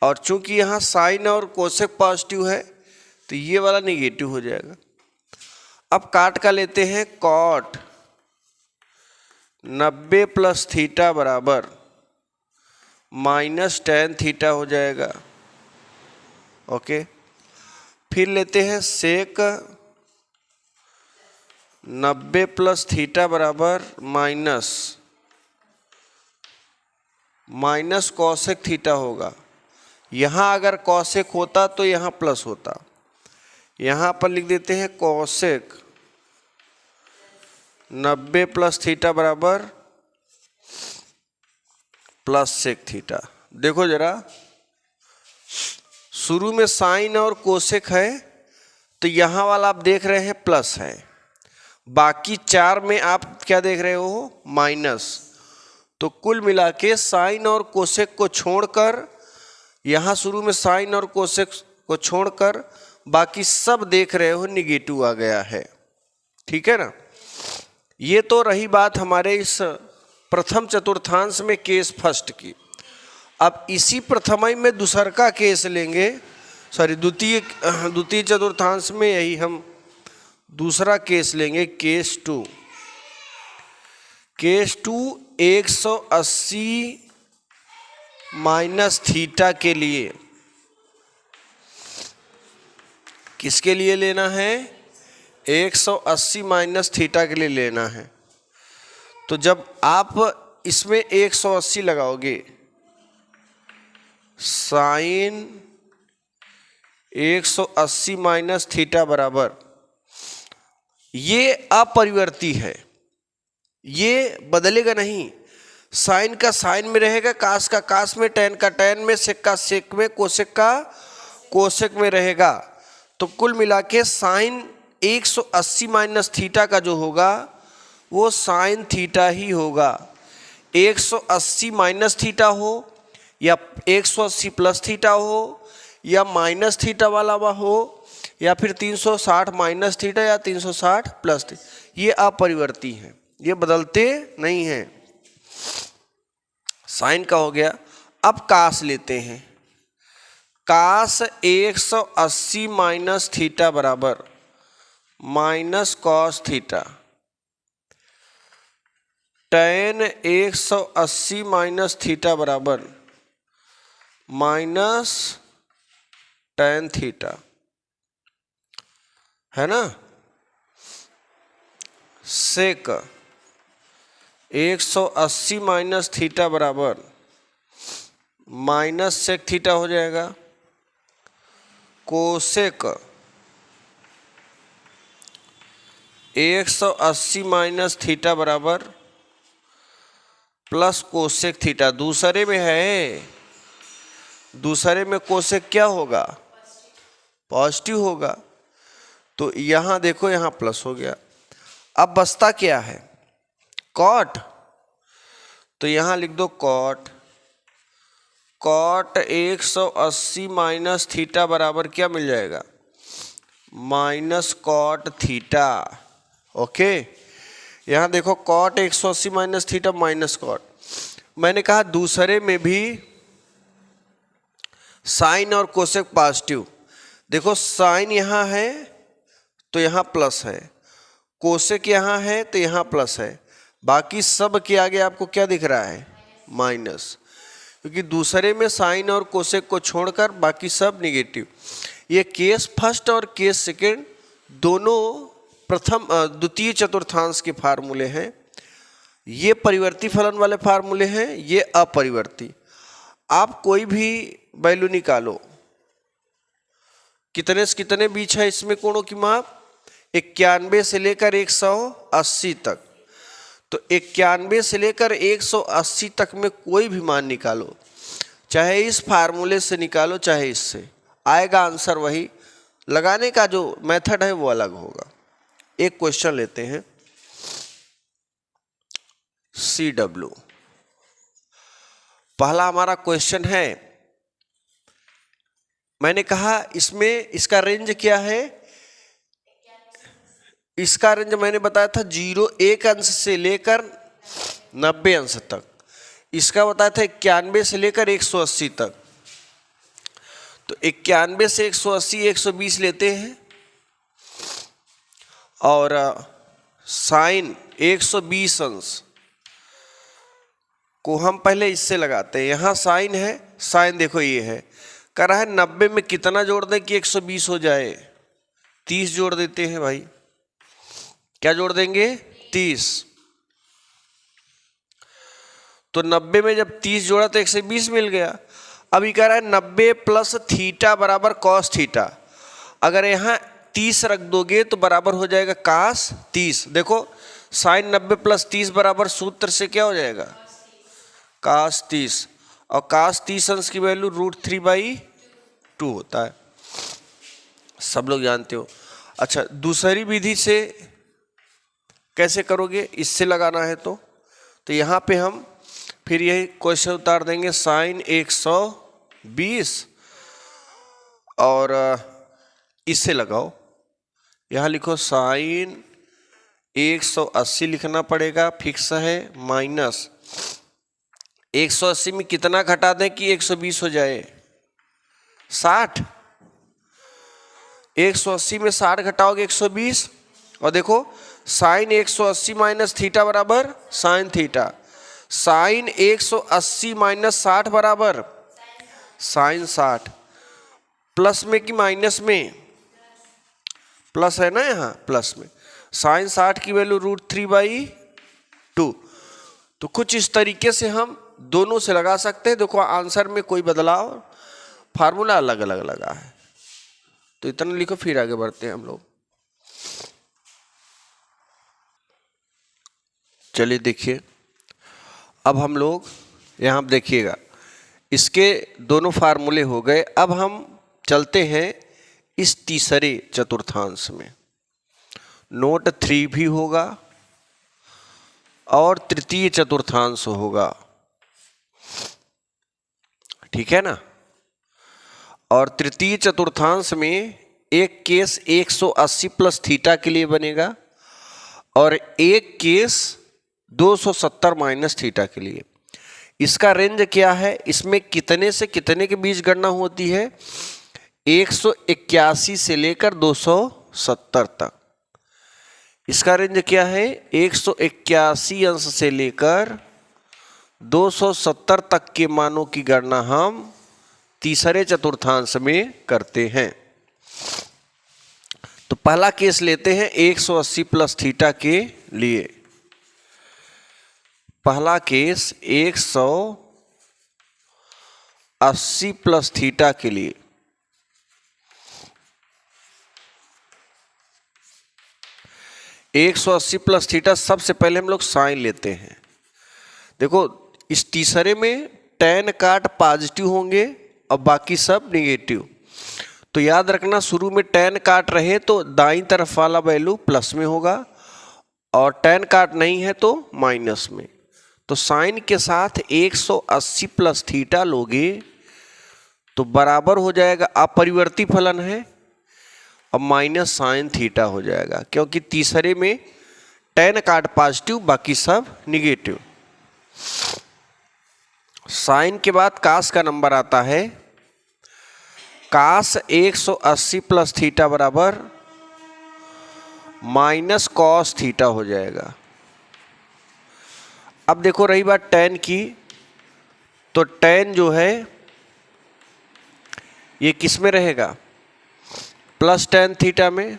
और चूंकि यहाँ साइन और कोसेक पॉजिटिव है तो ये वाला निगेटिव हो जाएगा। अब काट का लेते हैं, कॉट 90 प्लस थीटा बराबर माइनस tan थीटा हो जाएगा। ओके, फिर लेते हैं सेक 90 प्लस थीटा बराबर माइनस कॉसेक थीटा होगा। यहाँ अगर कॉसेक होता तो यहाँ प्लस होता, यहाँ पर लिख देते हैं कॉसेक 90 प्लस थीटा बराबर प्लस सेक थीटा। देखो जरा, शुरू में साइन और कोसेक है, तो यहाँ वाला आप देख रहे हैं प्लस है, बाकी 4 में आप क्या देख रहे हो, माइनस। तो कुल मिला के साइन और कोसेक को छोड़कर, यहाँ शुरू में साइन और कोसेक को छोड़कर बाकी सब देख रहे हो निगेटिव आ गया है। ठीक है ना। ये तो रही बात हमारे इस प्रथम चतुर्थांश में केस फर्स्ट की। अब इसी प्रथमाई में दूसर का केस लेंगे, सॉरी द्वितीय चतुर्थांश में यही हम दूसरा केस लेंगे, केस 2। केस 2 180 माइनस थीटा के लिए, किसके लिए लेना है, 180 माइनस थीटा के लिए लेना है। तो जब आप इसमें 180 लगाओगे, साइन 180 माइनस थीटा बराबर, ये अपरिवर्ती है, ये बदलेगा नहीं। साइन का साइन में रहेगा, कास का कास में, टैन का टैन में, सेक का सेक में, कोसेक का कोसेक में रहेगा। तो कुल मिला के साइन 180 माइनस थीटा का जो होगा वो साइन थीटा ही होगा। 180 माइनस थीटा हो या 180 प्लस थीटा हो या माइनस थीटा वाला हो या फिर 360 माइनस थीटा या 360 प्लस थीटा, ये अपरिवर्ती हैं, ये बदलते नहीं हैं। साइन का हो गया। अब कास लेते हैं। कास 180 माइनस थीटा बराबर minus cos theta. Tan 180 minus theta बराबर माइनस टैन थीटा, है ना। सेक 180 माइनस थीटा बराबर माइनस सेक थीटा हो जाएगा। कोसेक 180 माइनस थीटा बराबर प्लस कोसेक थीटा। दूसरे में है, दूसरे में कोसेक क्या होगा, पॉजिटिव होगा। तो यहाँ देखो, यहाँ प्लस हो गया। अब बचता क्या है, कॉट। तो यहाँ लिख दो कॉट। कॉट 180 माइनस थीटा बराबर क्या मिल जाएगा, माइनस कॉट थीटा। ओके, यहाँ देखो cot 180 minus theta minus cot. मैंने कहा दूसरे में भी साइन और कोसेक पॉजिटिव। देखो साइन यहाँ है तो यहाँ प्लस है, कोसेक यहाँ है तो यहाँ प्लस है, बाकी सब के आगे आपको क्या दिख रहा है, माइनस, क्योंकि दूसरे में साइन और कोसेक को छोड़कर बाकी सब निगेटिव। ये केस फर्स्ट और केस सेकेंड दोनों प्रथम द्वितीय चतुर्थांश के फार्मूले हैं। ये परिवर्ती फलन वाले फार्मूले हैं, ये अपरिवर्ती। आप कोई भी वैल्यू निकालो, कितने से कितने बीच है इसमें कोणों की माप, 91 से लेकर 180 तक। तो 91 से लेकर 180 तक में कोई भी मान निकालो, चाहे इस फार्मूले से निकालो चाहे इससे, आएगा आंसर वही। लगाने का जो मेथड है वो अलग होगा। एक क्वेश्चन लेते हैं, CW। पहला हमारा क्वेश्चन है, मैंने कहा इसमें इसका रेंज क्या है, इसका रेंज मैंने बताया था 1 अंश से लेकर 90 अंश तक। इसका बताया था 91 से लेकर 180 तक। तो 91 से 180 120 लेते हैं और साइन 120 अंश को हम पहले इससे लगाते हैं। यहाँ साइन है, साइन देखो ये है, कह रहा है 90 में कितना जोड़ दें कि 120 हो जाए, 30 जोड़ देते हैं भाई। क्या जोड़ देंगे, 30। तो 90 में जब 30 जोड़ा तो 120 मिल गया। अब ये कह रहा है 90 प्लस थीटा बराबर कॉस थीटा। अगर यहाँ 30 रख दोगे तो बराबर हो जाएगा कास 30। देखो साइन 90 प्लस 30 बराबर सूत्र से क्या हो जाएगा, cos 30, और cos 30 अंश की वैल्यू √3/2 होता है, सब लोग जानते हो। अच्छा, दूसरी विधि से कैसे करोगे, इससे लगाना है तो यहाँ पे हम फिर यही क्वेश्चन उतार देंगे, साइन 120 और इससे लगाओ, यहाँ लिखो साइन 180 लिखना पड़ेगा, फिक्स है, माइनस 180 में कितना घटा दें कि 120 हो जाए, 60, 180 में 60 घटाओगे 120, और देखो साइन 180 माइनस थीटा बराबर साइन थीटा, साइन 180 माइनस 60 बराबर साइन 60, प्लस में कि माइनस में, प्लस है ना, यहाँ प्लस में, साइन 60 की वैल्यू √3/2। तो कुछ इस तरीके से हम दोनों से लगा सकते हैं। देखो आंसर में कोई बदलाव, फार्मूला अलग अलग लगा है, तो इतना लिखो, फिर आगे बढ़ते हैं हम लोग। चलिए देखिए, अब हम लोग यहाँ देखिएगा, इसके दोनों फार्मूले हो गए। अब हम चलते हैं इस तीसरे चतुर्थांश में, नोट 3 भी होगा और तृतीय चतुर्थांश होगा, ठीक है ना। और तृतीय चतुर्थांश में एक केस 180 प्लस थीटा के लिए बनेगा और एक केस 270 माइनस थीटा के लिए। इसका रेंज क्या है, इसमें कितने से कितने के बीच गणना होती है, 181 से लेकर 270 तक। इसका रेंज क्या है, 181 अंश से लेकर 270 तक के मानों की गणना हम तीसरे चतुर्थांश में करते हैं। तो पहला केस लेते हैं 180 प्लस थीटा के लिए। पहला केस 180 प्लस थीटा के लिए। एक 180 प्लस थीटा, सबसे पहले हम लोग साइन लेते हैं। देखो इस तीसरे में tan काट पॉजिटिव होंगे और बाकी सब निगेटिव, तो याद रखना शुरू में tan काट रहे तो दाईं तरफ वाला वैल्यू प्लस में होगा और tan काट नहीं है तो माइनस में। तो साइन के साथ 180 प्लस थीटा लोगे तो बराबर हो जाएगा, अपरिवर्ती फलन है, और माइनस साइन थीटा हो जाएगा, क्योंकि तीसरे में tan काट पॉजिटिव बाकी सब निगेटिव। साइन के बाद कास का नंबर आता है, कास 180 प्लस थीटा बराबर माइनस कॉस थीटा हो जाएगा। अब देखो रही बात tan की, तो tan जो है ये किस में रहेगा, प्लस tan थीटा में।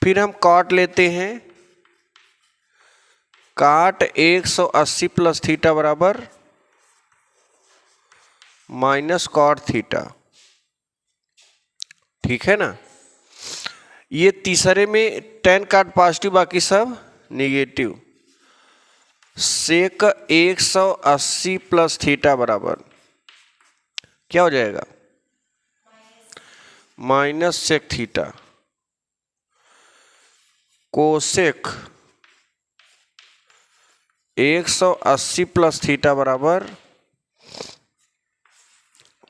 फिर हम कॉट लेते हैं, काट 180 प्लस थीटा बराबर माइनस कॉट थीटा, ठीक है ना। ये तीसरे में tan काट पॉजिटिव बाकी सब निगेटिव, सेक 180 प्लस थीटा बराबर क्या हो जाएगा, minus sec theta. Cosec 180 plus theta बराबर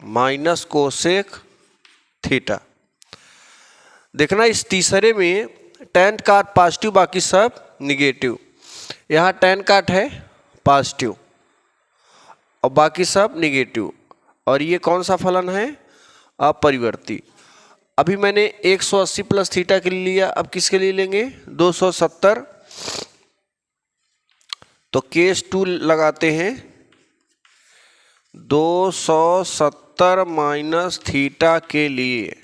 माइनस कोसेक थीटा। देखना इस तीसरे में tan काट पॉजिटिव बाकी सब निगेटिव, यहाँ tan काट है पॉजिटिव और बाकी सब निगेटिव, और ये कौन सा फलन है, अपरिवर्ती। अभी मैंने 180 प्लस थीटा के लिए लिया, अब किसके लिए लेंगे, 270। तो केस 2 लगाते हैं, 270 माइनस थीटा के लिए।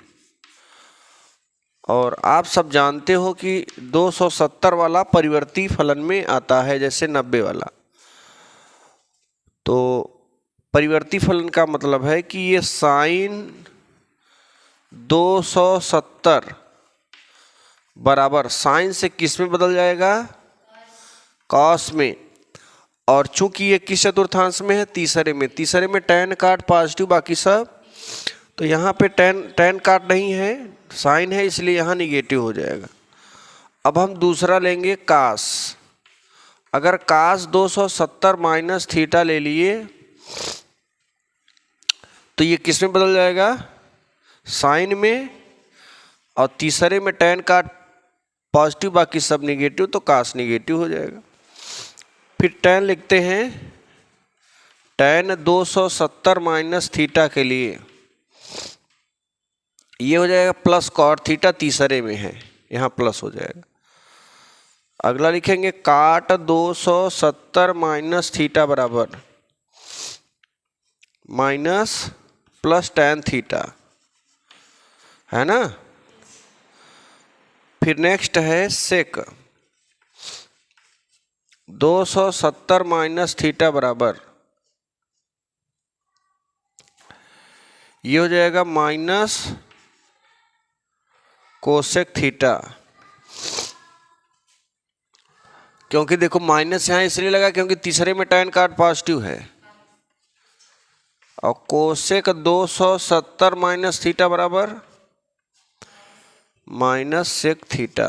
और आप सब जानते हो कि 270 वाला परिवर्ती फलन में आता है, जैसे 90 वाला। तो परिवर्ती फलन का मतलब है कि ये साइन 270 बराबर साइन से किस में बदल जाएगा, कॉस में। और चूंकि ये किस चतुर्थांश में है, तीसरे में, तीसरे में tan काट पॉजिटिव बाकी सब, तो यहाँ पे tan काट नहीं है, साइन है, इसलिए यहाँ निगेटिव हो जाएगा। अब हम दूसरा लेंगे कास। अगर कास 270 माइनस थीटा ले लिए तो ये किस में बदल जाएगा, साइन में, और तीसरे में tan काट पॉजिटिव बाकी सब निगेटिव, तो कास निगेटिव हो जाएगा। फिर tan लिखते हैं, tan 270 माइनस थीटा के लिए ये हो जाएगा प्लस कॉट थीटा, तीसरे में है, यहाँ प्लस हो जाएगा। अगला लिखेंगे काट 270 माइनस थीटा बराबर माइनस प्लस tan थीटा, है ना। फिर नेक्स्ट है सेक 270 माइनस थीटा बराबर ये हो जाएगा माइनस कोसेक थीटा। क्योंकि देखो माइनस यहाँ इसलिए लगा क्योंकि तीसरे में tan काट पॉजिटिव है, और कोसेक 270 माइनस थीटा बराबर माइनस सेक थीटा।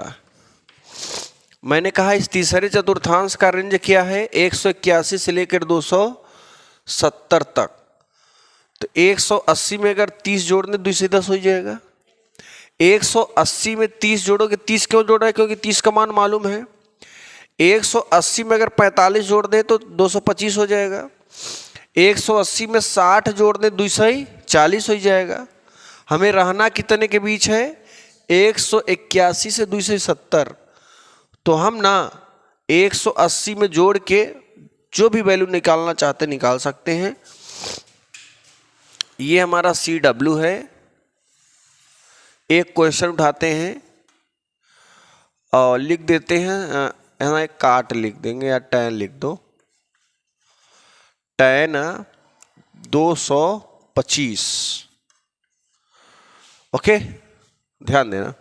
मैंने कहा इस तीसरे चतुर्थांश का रेंज क्या है, 181 से लेकर 270 तक। तो 180 में अगर 30 जोड़ने 2 से 10 हो जाएगा। 180 में 30 जोड़ोगे, 30 क्यों जोड़ रहा है, क्योंकि 30 का मान मालूम है। 180 में अगर 45 जोड़ दे तो 225 हो जाएगा। 180 में 60 जोड़ दे 240 हो जाएगा। हमें रहना कितने के बीच है, 181 से 270। तो हम ना 180 में जोड़ के जो भी वैल्यू निकालना चाहते निकाल सकते हैं। ये हमारा CW है। एक क्वेश्चन उठाते हैं और लिख देते हैं, यहाँ एक काट लिख देंगे या tan लिख दो, tan 225। ओके, ध्यान देना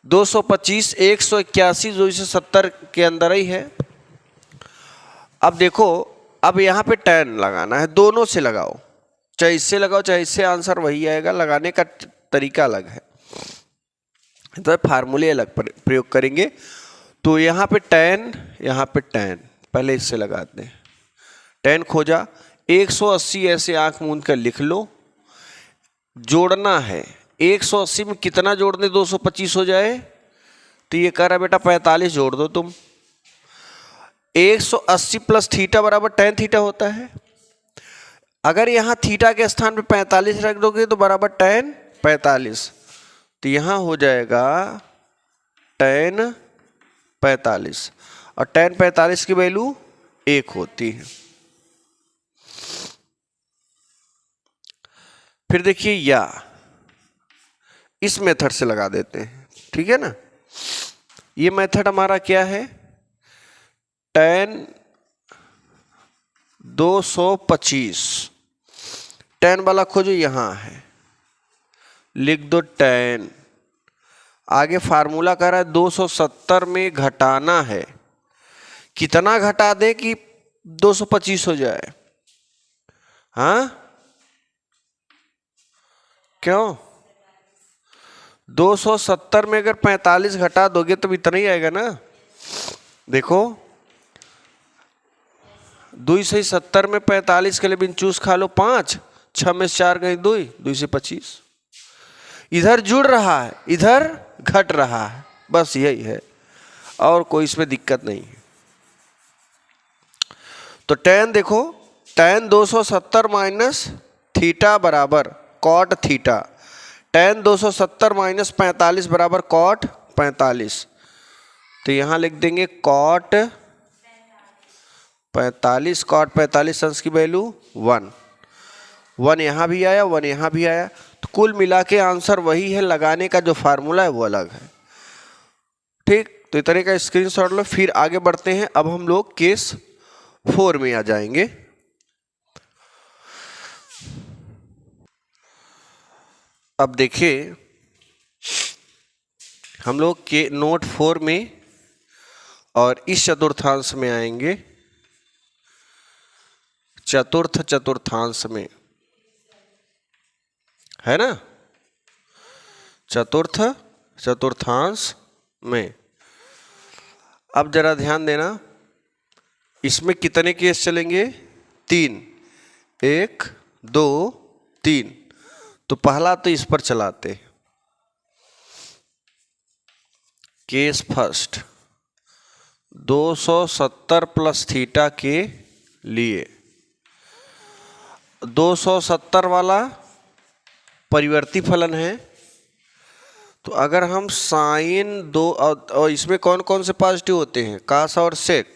225 181 270 के अंदर ही है। अब देखो, अब यहाँ पे tan लगाना है, दोनों से लगाओ, चाहे इससे लगाओ चाहे इससे, आंसर वही आएगा। लगाने का तरीका अलग है, तो फार्मूले अलग प्रयोग करेंगे। तो यहाँ पे tan, यहाँ पे tan, पहले इससे लगाते हैं। tan खोजा, 180 ऐसे आंख मूंद कर लिख लो। जोड़ना है, 180 में कितना जोड़ दे 225 हो जाए, तो ये कह रहा बेटा 45 जोड़ दो तुम। 180 प्लस थीटा बराबर tan थीटा होता है। अगर यहाँ थीटा के स्थान पे 45 रख दोगे तो बराबर tan 45, तो यहाँ हो जाएगा tan 45, और tan 45 की वैल्यू 1 होती है। फिर देखिए, या इस मेथड से लगा देते हैं, ठीक है ना। ये मेथड हमारा क्या है, tan 225, tan वाला खोजो, यहाँ है, लिख दो tan। आगे फार्मूला कह रहा है 270 में घटाना है, कितना घटा दे कि 225 हो जाए, हाँ क्यों, 270 में अगर 45 घटा दोगे तो इतना ही आएगा ना। देखो 2 से 70 में 45 के लिए बिन चूस खा लो 5, 6 में 4 गई 2, 2 से 25। इधर जुड़ रहा है, इधर घट रहा है, बस यही है, और कोई इसमें दिक्कत नहीं है। तो tan देखो, tan 270 माइनस थीटा बराबर कॉट थीटा, tan 270 माइनस 45 बराबर कॉट 45। तो यहाँ लिख देंगे कॉट 45, कॉट 45 अंश की वैल्यू 1, 1 यहाँ भी आया, 1 यहाँ भी आया, तो कुल मिला के आंसर वही है। लगाने का जो फार्मूला है वो अलग है, ठीक। तो इस तरह का स्क्रीनशॉट लो। फिर आगे बढ़ते हैं, अब हम लोग केस 4 में आ जाएंगे। अब देखिए, हम लोग के नोट 4 में और इस चतुर्थांश में आएंगे। चतुर्थ चतुर्थांश में, है ना, चतुर्थ चतुर्थांश में। अब जरा ध्यान देना, इसमें कितने केस चलेंगे? 3, 1 2 3। तो पहला तो इस पर चलाते, केस फर्स्ट 270 प्लस थीटा के लिए। 270 वाला परिवर्ती फलन है, तो अगर हम साइन दो, और इसमें कौन कौन से पॉजिटिव होते हैं? कास और सेक।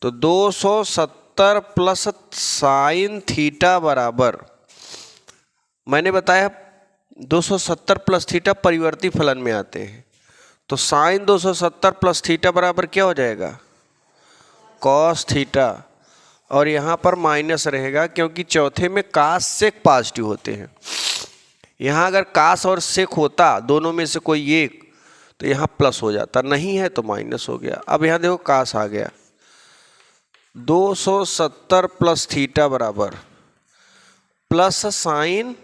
तो 270 प्लस साइन थीटा बराबर, मैंने बताया 270 प्लस थीटा परिवर्ती फलन में आते हैं, तो साइन 270 प्लस थीटा बराबर क्या हो जाएगा? Cos theta. और यहाँ पर माइनस रहेगा क्योंकि चौथे में कास सेक पॉजिटिव होते हैं। यहाँ अगर कास और सेक होता दोनों में से कोई एक, तो यहाँ प्लस हो जाता, नहीं है तो माइनस हो गया। अब यहाँ देखो कास आ गया, 270 प्लस थीटा बराबर प्लस साइन,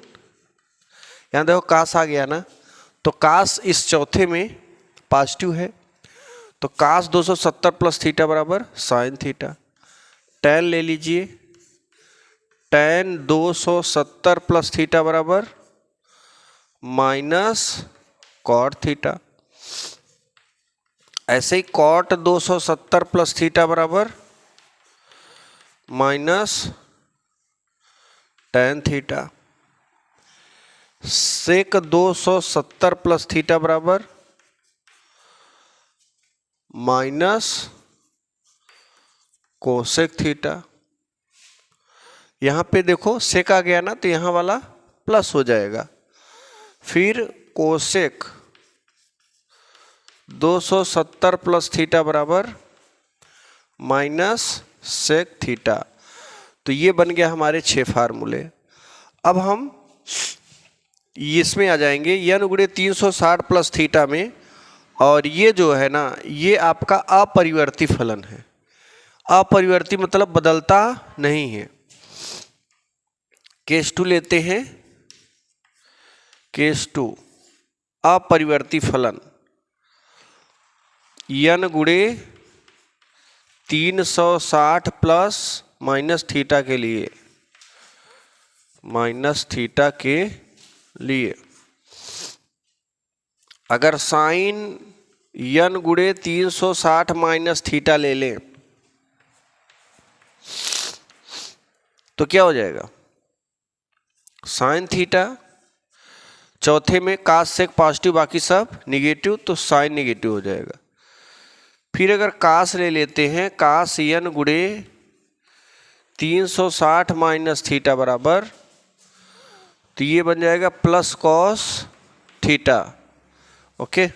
यहाँ देखो कास आ गया ना, तो कास इस चौथे में पॉजिटिव है, तो कास 270 प्लस थीटा बराबर साइन थीटा। टैन ले लीजिए, टैन 270 प्लस थीटा बराबर माइनस कॉट थीटा। ऐसे ही कॉट 270 प्लस थीटा बराबर माइनस टैन थीटा। सेक 270 प्लस थीटा बराबर माइनस कोसेक थीटा। यहाँ पे देखो सेक आ गया ना, तो यहाँ वाला प्लस हो जाएगा। फिर कोसेक 270 प्लस थीटा बराबर माइनस सेक थीटा। तो ये बन गया हमारे 6 फार्मूले। अब हम इसमें आ जाएंगे यन गुणे 360 प्लस थीटा में, और ये जो है ना, ये आपका अपरिवर्ती फलन है। अपरिवर्ती मतलब बदलता नहीं है। केस 2 लेते हैं, केस 2 अपरिवर्ती फलन यन गुणे 360 प्लस माइनस थीटा के लिए, माइनस थीटा के लिए अगर साइन यन गुणे 360 माइनस थीटा ले लें तो क्या हो जाएगा? साइन थीटा, चौथे में कास सेक पॉजिटिव बाकी सब निगेटिव, तो साइन निगेटिव हो जाएगा। फिर अगर कास ले लेते हैं, कास यन गुणे 360 माइनस थीटा बराबर, तो ये बन जाएगा प्लस कॉस थीटा। ओके,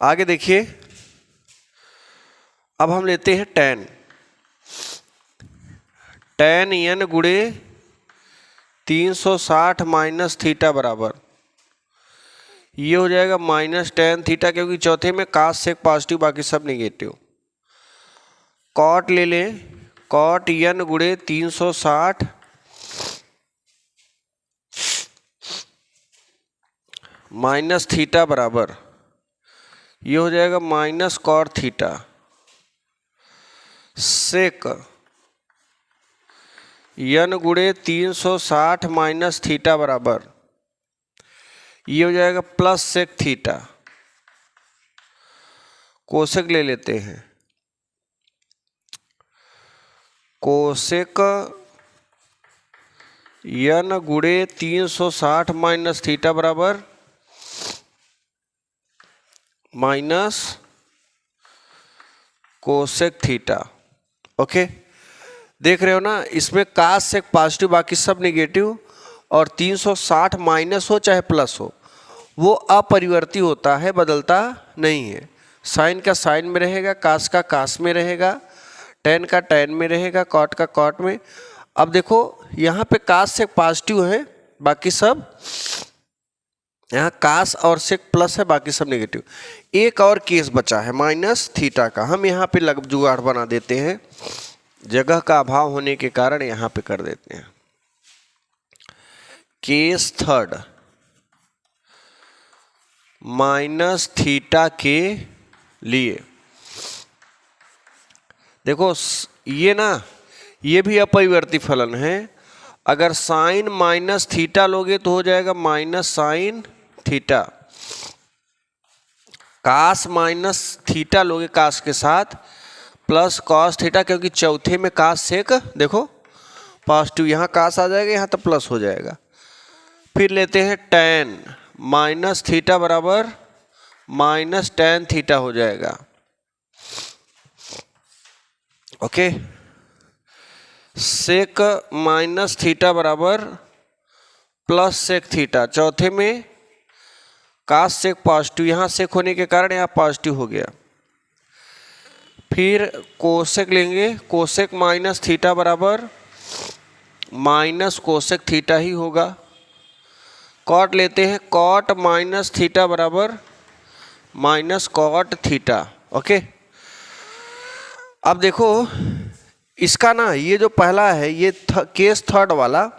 आगे देखिए, अब हम लेते हैं टैन। टैन यन गुणे 360 माइनस थीटा बराबर, ये हो जाएगा माइनस टैन थीटा, क्योंकि चौथे में कास सेक पॉजिटिव बाकी सब निगेटिव। कॉट ले लें, कॉट यन गुणे 360 माइनस थीटा बराबर, ये हो जाएगा माइनस कॉट थीटा। सेक यन गुणे 360 माइनस थीटा बराबर, ये हो जाएगा प्लस सेक थीटा। कोसेक ले लेते हैं, कोसेक यन गुणे 360 माइनस थीटा बराबर माइनस कोसेक थीटा। ओके, देख रहे हो ना, इसमें कास सेक पॉजिटिव बाकी सब निगेटिव, और 360 माइनस हो चाहे प्लस हो, वो अपरिवर्ती होता है, बदलता नहीं है। साइन का साइन में रहेगा, कास का कास में रहेगा, टैन का टैन में रहेगा, कॉट का कॉट में। अब देखो यहाँ पे कास सेक पॉजिटिव है, बाकी सब यहाँ कास और सेक प्लस है, बाकी सब नेगेटिव। एक और केस बचा है माइनस थीटा का, हम यहाँ पे लग जुगाड़ बना देते हैं, जगह का अभाव होने के कारण यहाँ पे कर देते हैं। केस थर्ड, माइनस थीटा के लिए देखो ये ना, ये भी अपरिवर्ती फलन है। अगर साइन माइनस थीटा लोगे तो हो जाएगा माइनस साइन थीटा। कास माइनस थीटा लोगे कास के साथ, प्लस कॉस थीटा, क्योंकि चौथे में कास सेक देखो पॉजिटिव, यहाँ कास आ जाएगा, यहाँ तो प्लस हो जाएगा। फिर लेते हैं टेन माइनस थीटा बराबर माइनस टेन थीटा हो जाएगा। ओके, सेक माइनस थीटा बराबर प्लस सेक थीटा, चौथे में कास सेक पॉजिटिव, यहाँ सेक होने के कारण यहाँ पॉजिटिव हो गया। फिर कोसेक लेंगे, कोसेक माइनस थीटा बराबर माइनस कोसेक थीटा ही होगा। कॉट लेते हैं, कॉट माइनस थीटा बराबर माइनस कॉट थीटा। ओके, अब देखो इसका ना, ये जो पहला है ये केस थर्ड वाला,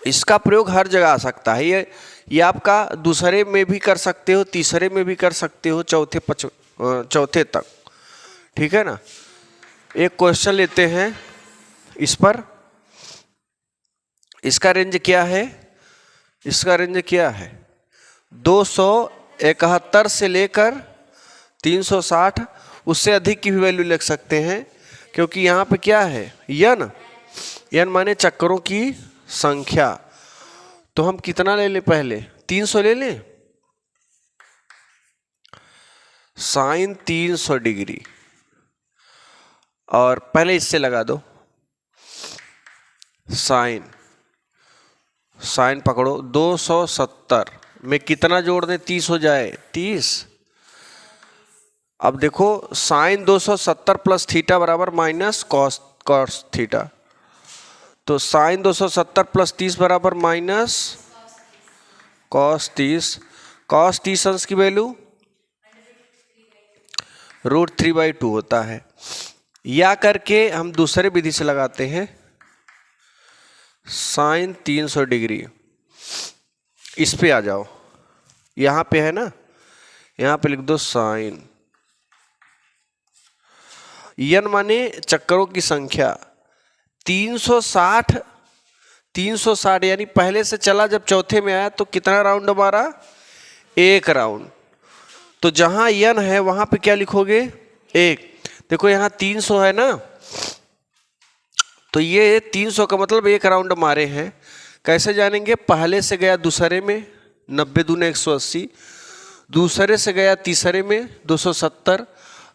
इसका प्रयोग हर जगह आ सकता है। ये आपका दूसरे में भी कर सकते हो, तीसरे में भी कर सकते हो, चौथे तक, ठीक है ना। एक क्वेश्चन लेते हैं इस पर, इसका रेंज क्या है, इसका रेंज क्या है 271 से लेकर 360, उससे अधिक की भी वैल्यू लिख सकते हैं, क्योंकि यहाँ पे क्या है यन, यन माने चक्करों की संख्या। तो हम कितना ले लें, पहले 300 ले लें, साइन 300 डिग्री, और पहले इससे लगा दो साइन, साइन पकड़ो 270 में कितना जोड़ दें, 30 हो जाए 30। अब देखो साइन 270 प्लस थीटा बराबर माइनस कॉस थीटा, तो साइन 270 प्लस 30 बराबर माइनस कॉस 30। कॉस 30 अंश की वैल्यू √3/2 होता है। या करके हम दूसरे विधि से लगाते हैं, साइन 300 डिग्री, इस पे आ जाओ, यहाँ पे है ना, यहाँ पे लिख दो साइन, यन माने चक्करों की संख्या, 360 यानी पहले से चला, जब चौथे में आया तो कितना राउंड हमारा, एक राउंड। तो जहां यन है वहां पे क्या लिखोगे, एक। देखो यहाँ 300 है ना, तो ये 300 का मतलब एक राउंड मारे हैं। कैसे जानेंगे, पहले से गया दूसरे में 90 दूने 180, दूसरे से गया तीसरे में 270,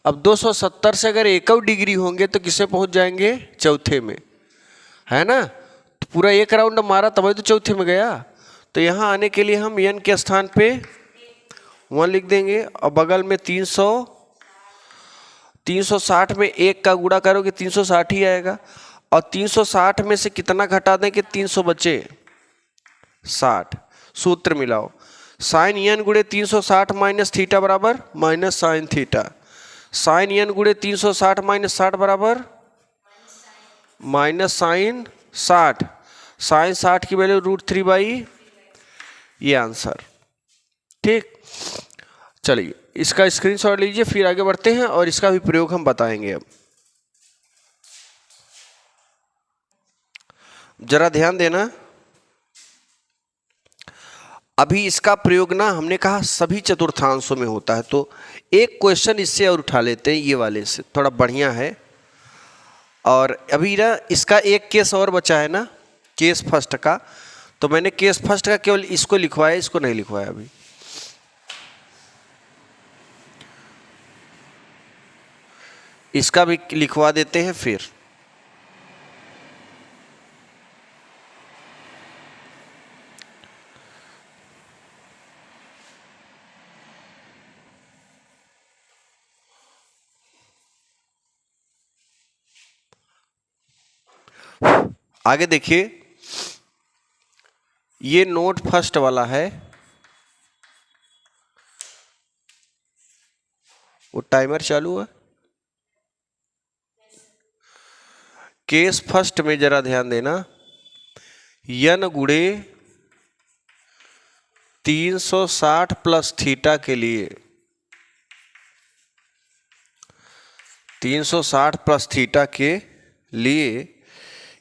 अब 270 से अगर 1 डिग्री होंगे तो किसे पहुंच जाएंगे, चौथे में, है ना। तो पूरा एक राउंड मारा तभी तो चौथे में गया। तो यहाँ आने के लिए हम यन के स्थान पे 1 लिख देंगे, और बगल में 360 में 1 का गुणा करोगे 360 ही आएगा, और 360 में से कितना घटा दें कि 300 बचे 60। सूत्र मिलाओ, साइन यन गुणे 360 माइनस थीटा बराबर माइनस साइन थीटा, साइन यन गुणे 360 माइनस 60 बराबर माइनस साइन 60, साइन 60 की वैल्यू √3/, ये आंसर। ठीक, चलिए इसका स्क्रीनशॉट लीजिए, फिर आगे बढ़ते हैं और इसका भी प्रयोग हम बताएंगे। अब जरा ध्यान देना, अभी इसका प्रयोग ना हमने कहा सभी चतुर्थांशों में होता है, तो एक क्वेश्चन इससे और उठा लेते हैं, ये वाले से थोड़ा बढ़िया है। और अभी ना इसका एक केस और बचा है ना, केस फर्स्ट का, तो मैंने केस फर्स्ट का केवल इसको लिखवाया, इसको नहीं लिखवाया अभी। इसका भी लिखवा देते हैं फिर। आगे देखिए, ये नोट फर्स्ट वाला है, वो टाइमर चालू है। केस फर्स्ट में जरा ध्यान देना, n गुणे 360 प्लस थीटा के लिए 360 प्लस थीटा के लिए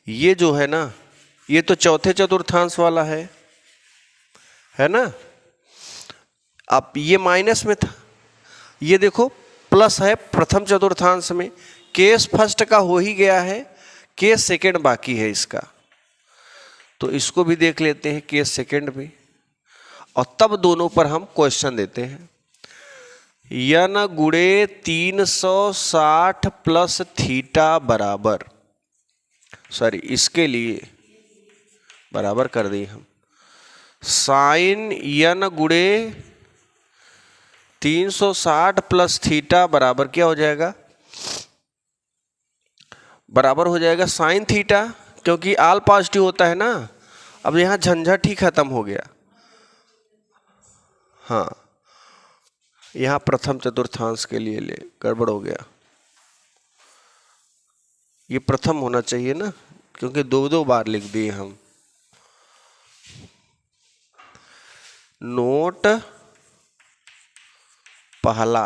ये जो है ना, ये तो चौथे चतुर्थांश वाला है ना। अब ये माइनस में था, ये देखो प्लस है प्रथम चतुर्थांश में। केस फर्स्ट का हो ही गया है, केस सेकंड बाकी है इसका, तो इसको भी देख लेते हैं केस सेकंड में, और तब दोनों पर हम क्वेश्चन देते हैं। n गुणे 360 प्लस थीटा बराबर, सॉरी इसके लिए बराबर कर दिए हम, साइन n गुणे 360 प्लस थीटा बराबर क्या हो जाएगा, बराबर हो जाएगा साइन थीटा, क्योंकि आल पॉजिटिव होता है ना। अब यहाँ झंझट ही खत्म हो गया। हाँ, यहाँ प्रथम चतुर्थांश के लिए ले गड़बड़ हो गया, ये प्रथम होना चाहिए ना, क्योंकि दो बार लिख दिए हम। नोट पहला,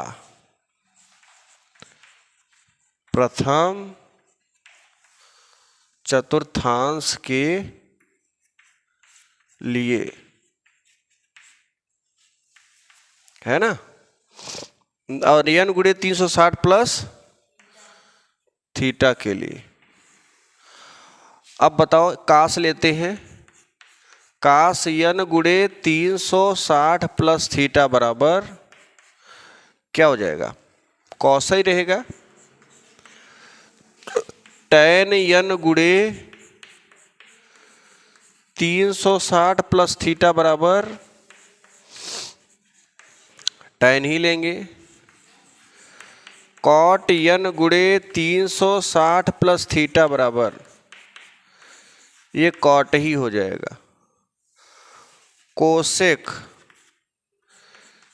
प्रथम चतुर्थांश के लिए, है ना, और n गुणे 360 प्लस थीटा के लिए। अब बताओ, कास लेते हैं, कास n गुणे 360 प्लस थीटा बराबर क्या हो जाएगा, कॉस ही रहेगा। tan n गुणे 360 प्लस थीटा बराबर tan ही लेंगे। cot n गुणे 360 प्लस थीटा बराबर ये cot ही हो जाएगा। कोसेक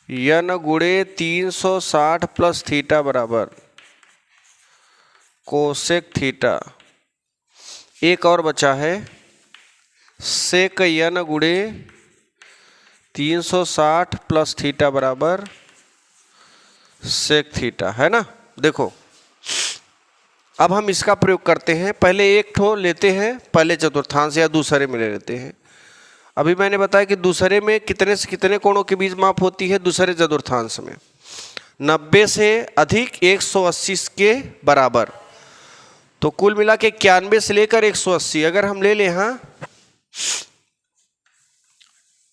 n गुणे 360 प्लस थीटा बराबर कोसेक थीटा। एक और बचा है, सेक n गुणे 360 प्लस थीटा बराबर सेक थीटा, है ना। देखो अब हम इसका प्रयोग करते हैं। पहले एक ठो लेते हैं, पहले चतुर्थांश या दूसरे में ले लेते हैं। अभी मैंने बताया कि दूसरे में कितने से कितने कोणों के बीच माप होती है, दूसरे चतुर्थांश में 90 से अधिक 180 के बराबर, तो कुल मिला के 91 से लेकर 180। अगर हम ले लें हाँ,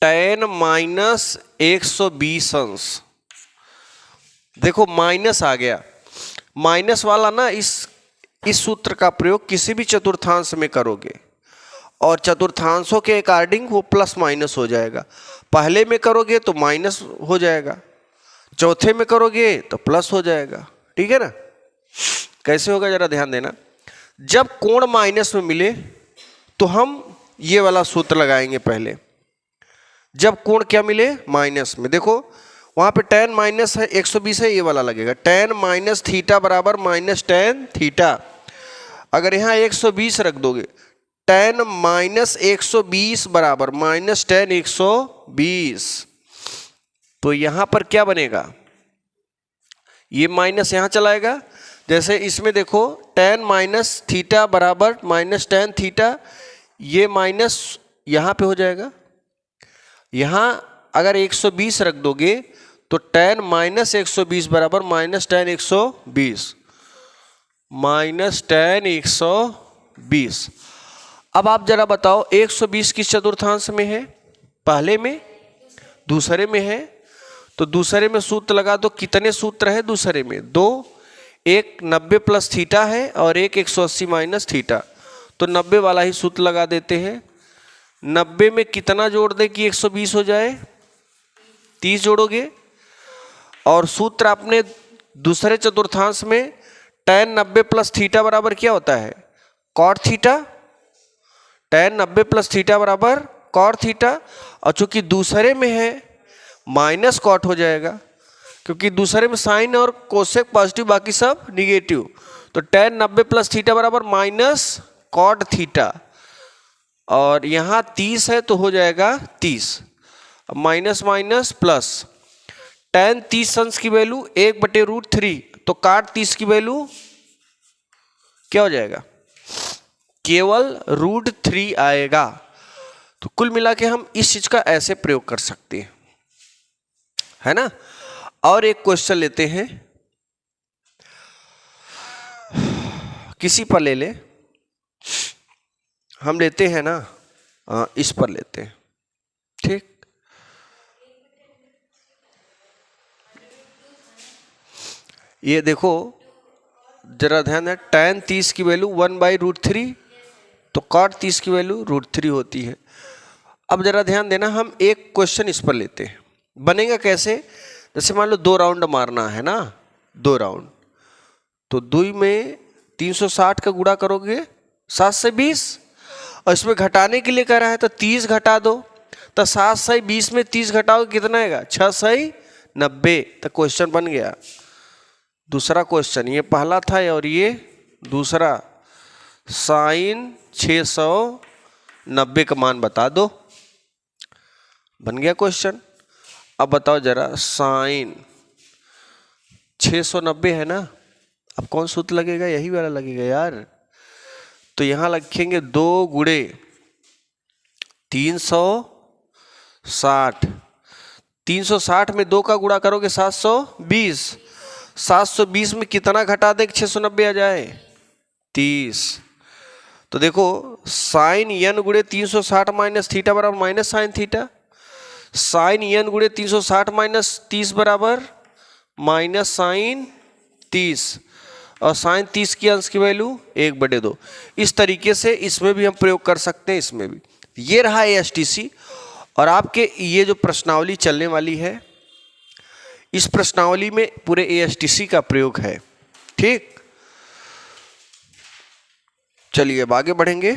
tan माइनस 120 अंश, देखो माइनस आ गया, माइनस वाला ना इस सूत्र का प्रयोग किसी भी चतुर्थांश में करोगे और चतुर्थांशों के अकॉर्डिंग वो प्लस माइनस हो जाएगा। पहले में करोगे तो माइनस हो जाएगा, चौथे में करोगे तो प्लस हो जाएगा, ठीक है ना। कैसे होगा जरा ध्यान देना। जब कोण माइनस में मिले तो हम ये वाला सूत्र लगाएंगे पहले। जब कोण क्या मिले, माइनस में, देखो वहाँ पे tan माइनस है 120 है, ये वाला लगेगा tan माइनस थीटा बराबर माइनस tan थीटा। अगर यहाँ 120 रख दोगे, tan माइनस 120 बराबर माइनस tan 120, तो यहाँ पर क्या बनेगा, ये माइनस यहाँ चलाएगा। जैसे इसमें देखो tan माइनस थीटा बराबर माइनस tan थीटा, ये माइनस यहाँ पे हो जाएगा। यहाँ अगर 120 रख दोगे तो tan माइनस 120 बराबर माइनस tan 120, माइनस tan 120। अब आप जरा बताओ 120 किस चतुर्थांश में है, पहले में, दूसरे में है, तो दूसरे में सूत्र लगा दो। कितने सूत्र है दूसरे में, दो, एक 90 प्लस थीटा है और एक 180 माइनस थीटा, तो 90 वाला ही सूत्र लगा देते हैं। 90 में कितना जोड़ दे कि 120 हो जाए, 30 जोड़ोगे। और सूत्र आपने दूसरे चतुर्थांश में tan 90 प्लस थीटा बराबर क्या होता है, cot theta. tan 90 plus theta बराबर कॉट थीटा, और चूंकि दूसरे में है माइनस कॉट हो जाएगा। क्योंकि दूसरे में साइन और कोसेक पॉजिटिव, बाकी सब निगेटिव। तो tan 90 प्लस थीटा बराबर माइनस कॉट थीटा, और यहाँ 30 है तो हो जाएगा 30, माइनस माइनस प्लस। tan 30 अंश की वैल्यू 1/√3, तो काट 30 की वैल्यू क्या हो जाएगा, केवल √3 आएगा। तो कुल मिला के हम इस चीज का ऐसे प्रयोग कर सकते हैं, है ना। और एक क्वेश्चन लेते हैं, किसी पर ले ले, हम लेते हैं ना, इस पर लेते हैं, ठीक। ये देखो जरा ध्यान है, tan 30 की वैल्यू 1/√3, तो cot 30 की वैल्यू √3 होती है। अब जरा ध्यान देना, हम एक क्वेश्चन इस पर लेते हैं, बनेगा कैसे, जैसे मान लो 2 राउंड मारना है ना, 2 राउंड, तो 2 में 360 का गुणा करोगे 7 से 20, और इसमें घटाने के लिए कह रहा है तो 30 घटा दो, तो 7 से 20 में 30 घटाओगे कितना आएगा, 6 से 90, तो क्वेश्चन बन गया। दूसरा क्वेश्चन, ये पहला था और ये दूसरा, साइन 690 का मान बता दो, बन गया क्वेश्चन। अब बताओ जरा, साइन 690 है ना, अब कौन सूत्र लगेगा, यही वाला लगेगा यार। तो यहां लिखेंगे 2 गुणे 360, 360 में 2 का गुणा करोगे 720, 720 में कितना घटा दे 690 आ जाए, 30। तो देखो साइन n गुणे 360 माइनस थीटा बराबर minus sine theta, sine n गुणे 360 माइनस 30 बराबर माइनस साइन 30, और साइन 30 की अंश की वैल्यू 1/2। इस तरीके से इसमें भी हम प्रयोग कर सकते हैं, इसमें भी। ये रहा ASTC, और आपके ये जो प्रश्नावली चलने वाली है, इस प्रश्नावली में पूरे ASTC का प्रयोग है, ठीक। चलिए अब आगे बढ़ेंगे।